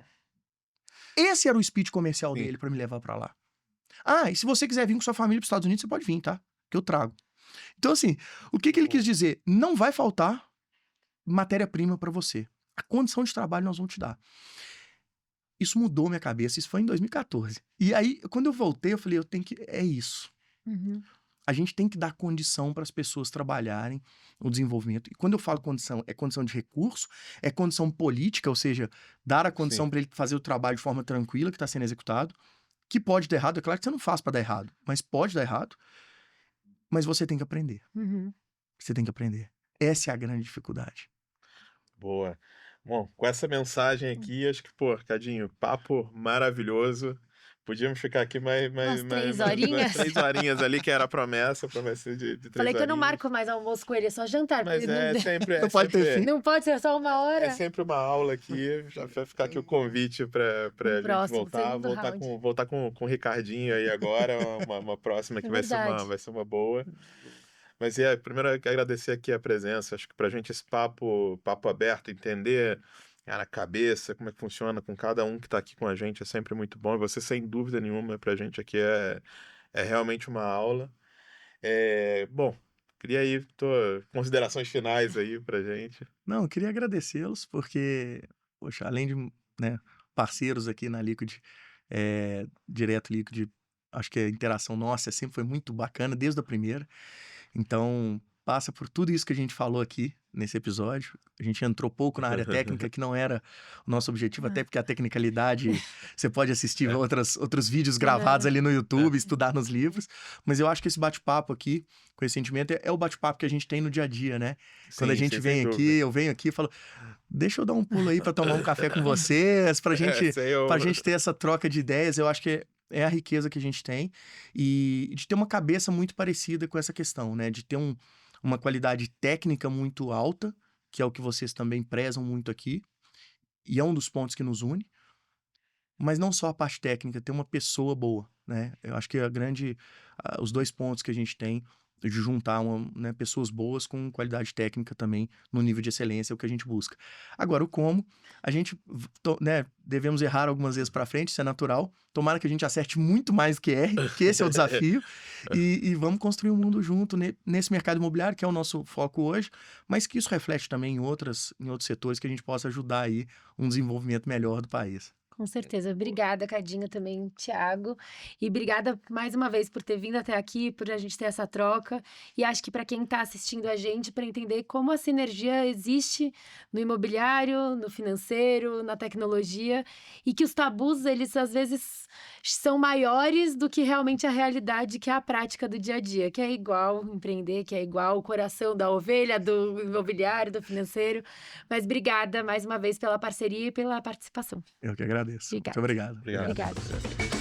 Esse era o speech comercial dele para me levar para lá. E se você quiser vir com sua família para os Estados Unidos, você pode vir, tá? Que eu trago. Então, assim, o que ele quis dizer? Não vai faltar matéria-prima para você. A condição de trabalho nós vamos te dar. Isso mudou minha cabeça. Isso foi em 2014. E aí, quando eu voltei, eu falei, é isso. A gente tem que dar condição para as pessoas trabalharem o desenvolvimento. E quando eu falo condição, é condição de recurso, é condição política, ou seja, dar a condição para ele fazer o trabalho de forma tranquila que está sendo executado, que pode dar errado. É claro que você não faz para dar errado, mas pode dar errado. Mas você tem que aprender. Você tem que aprender. Essa é a grande dificuldade. Boa. Bom, com essa mensagem aqui, acho que, Cadinho, papo maravilhoso. Podíamos ficar aqui Umas 3 horinhas. 3 horinhas ali, que era a promessa de 3 Falei que eu não horinhas. marco mais almoço com ele, é só jantar. Mas Porque é não, sempre, Não pode ter fim. não pode ser só 1 hora. é sempre uma aula aqui. Já vai ficar aqui o convite para a gente próximo, voltar. segundo round. Voltar com o Ricardinho aí agora, uma próxima que É vai ser verdade. vai ser uma boa. Mas primeiro eu quero agradecer aqui a presença. Acho que pra gente esse papo aberto, entender a cabeça, como é que funciona com cada um que tá aqui com a gente é sempre muito bom. E você, sem dúvida nenhuma, pra gente aqui é realmente uma aula. Bom, queria aí considerações finais aí pra gente. Não, eu queria agradecê-los, porque, poxa, além de, né, parceiros aqui na Liquid, Direto Liquid, acho que a interação nossa sempre foi muito bacana, desde a primeira. Então, passa por tudo isso que a gente falou aqui nesse episódio. A gente entrou pouco na área técnica, que não era o nosso objetivo, até porque a tecnicalidade, você pode assistir outros vídeos gravados ali no YouTube, estudar nos livros. Mas eu acho que esse bate-papo aqui, com esse sentimento, é o bate-papo que a gente tem no dia a dia, né? Quando a Sim, gente sim, vem sem aqui, dúvida. eu venho aqui e falo, deixa eu dar um pulo aí para tomar um café com vocês, pra gente ter essa troca de ideias. Eu acho que é a riqueza que a gente tem e de ter uma cabeça muito parecida com essa questão, né? De ter uma qualidade técnica muito alta, que é o que vocês também prezam muito aqui, e é um dos pontos que nos une, mas não só a parte técnica, ter uma pessoa boa, né? Eu acho que os 2 pontos que a gente tem de juntar pessoas boas com qualidade técnica também no nível de excelência é o que a gente busca. Agora, o como, a gente, né, devemos errar algumas vezes para frente, isso é natural. Tomara que a gente acerte muito mais do que erre, que esse é o desafio. E vamos construir um mundo junto nesse mercado imobiliário, que é o nosso foco hoje, mas que isso reflete também em outros setores que a gente possa ajudar aí um desenvolvimento melhor do país. Com certeza. Obrigada, Cadinho, também, Thiago. E obrigada mais uma vez por ter vindo até aqui, por a gente ter essa troca. E acho que para quem está assistindo a gente, para entender como a sinergia existe no imobiliário, no financeiro, na tecnologia, e que os tabus, eles às vezes são maiores do que realmente a realidade, que é a prática do dia a dia, que é igual empreender, que é igual o coração da ovelha, do imobiliário, do financeiro. Mas obrigada mais uma vez pela parceria e pela participação. Eu que agradeço. Obrigada. Muito obrigado. Obrigado. Obrigada.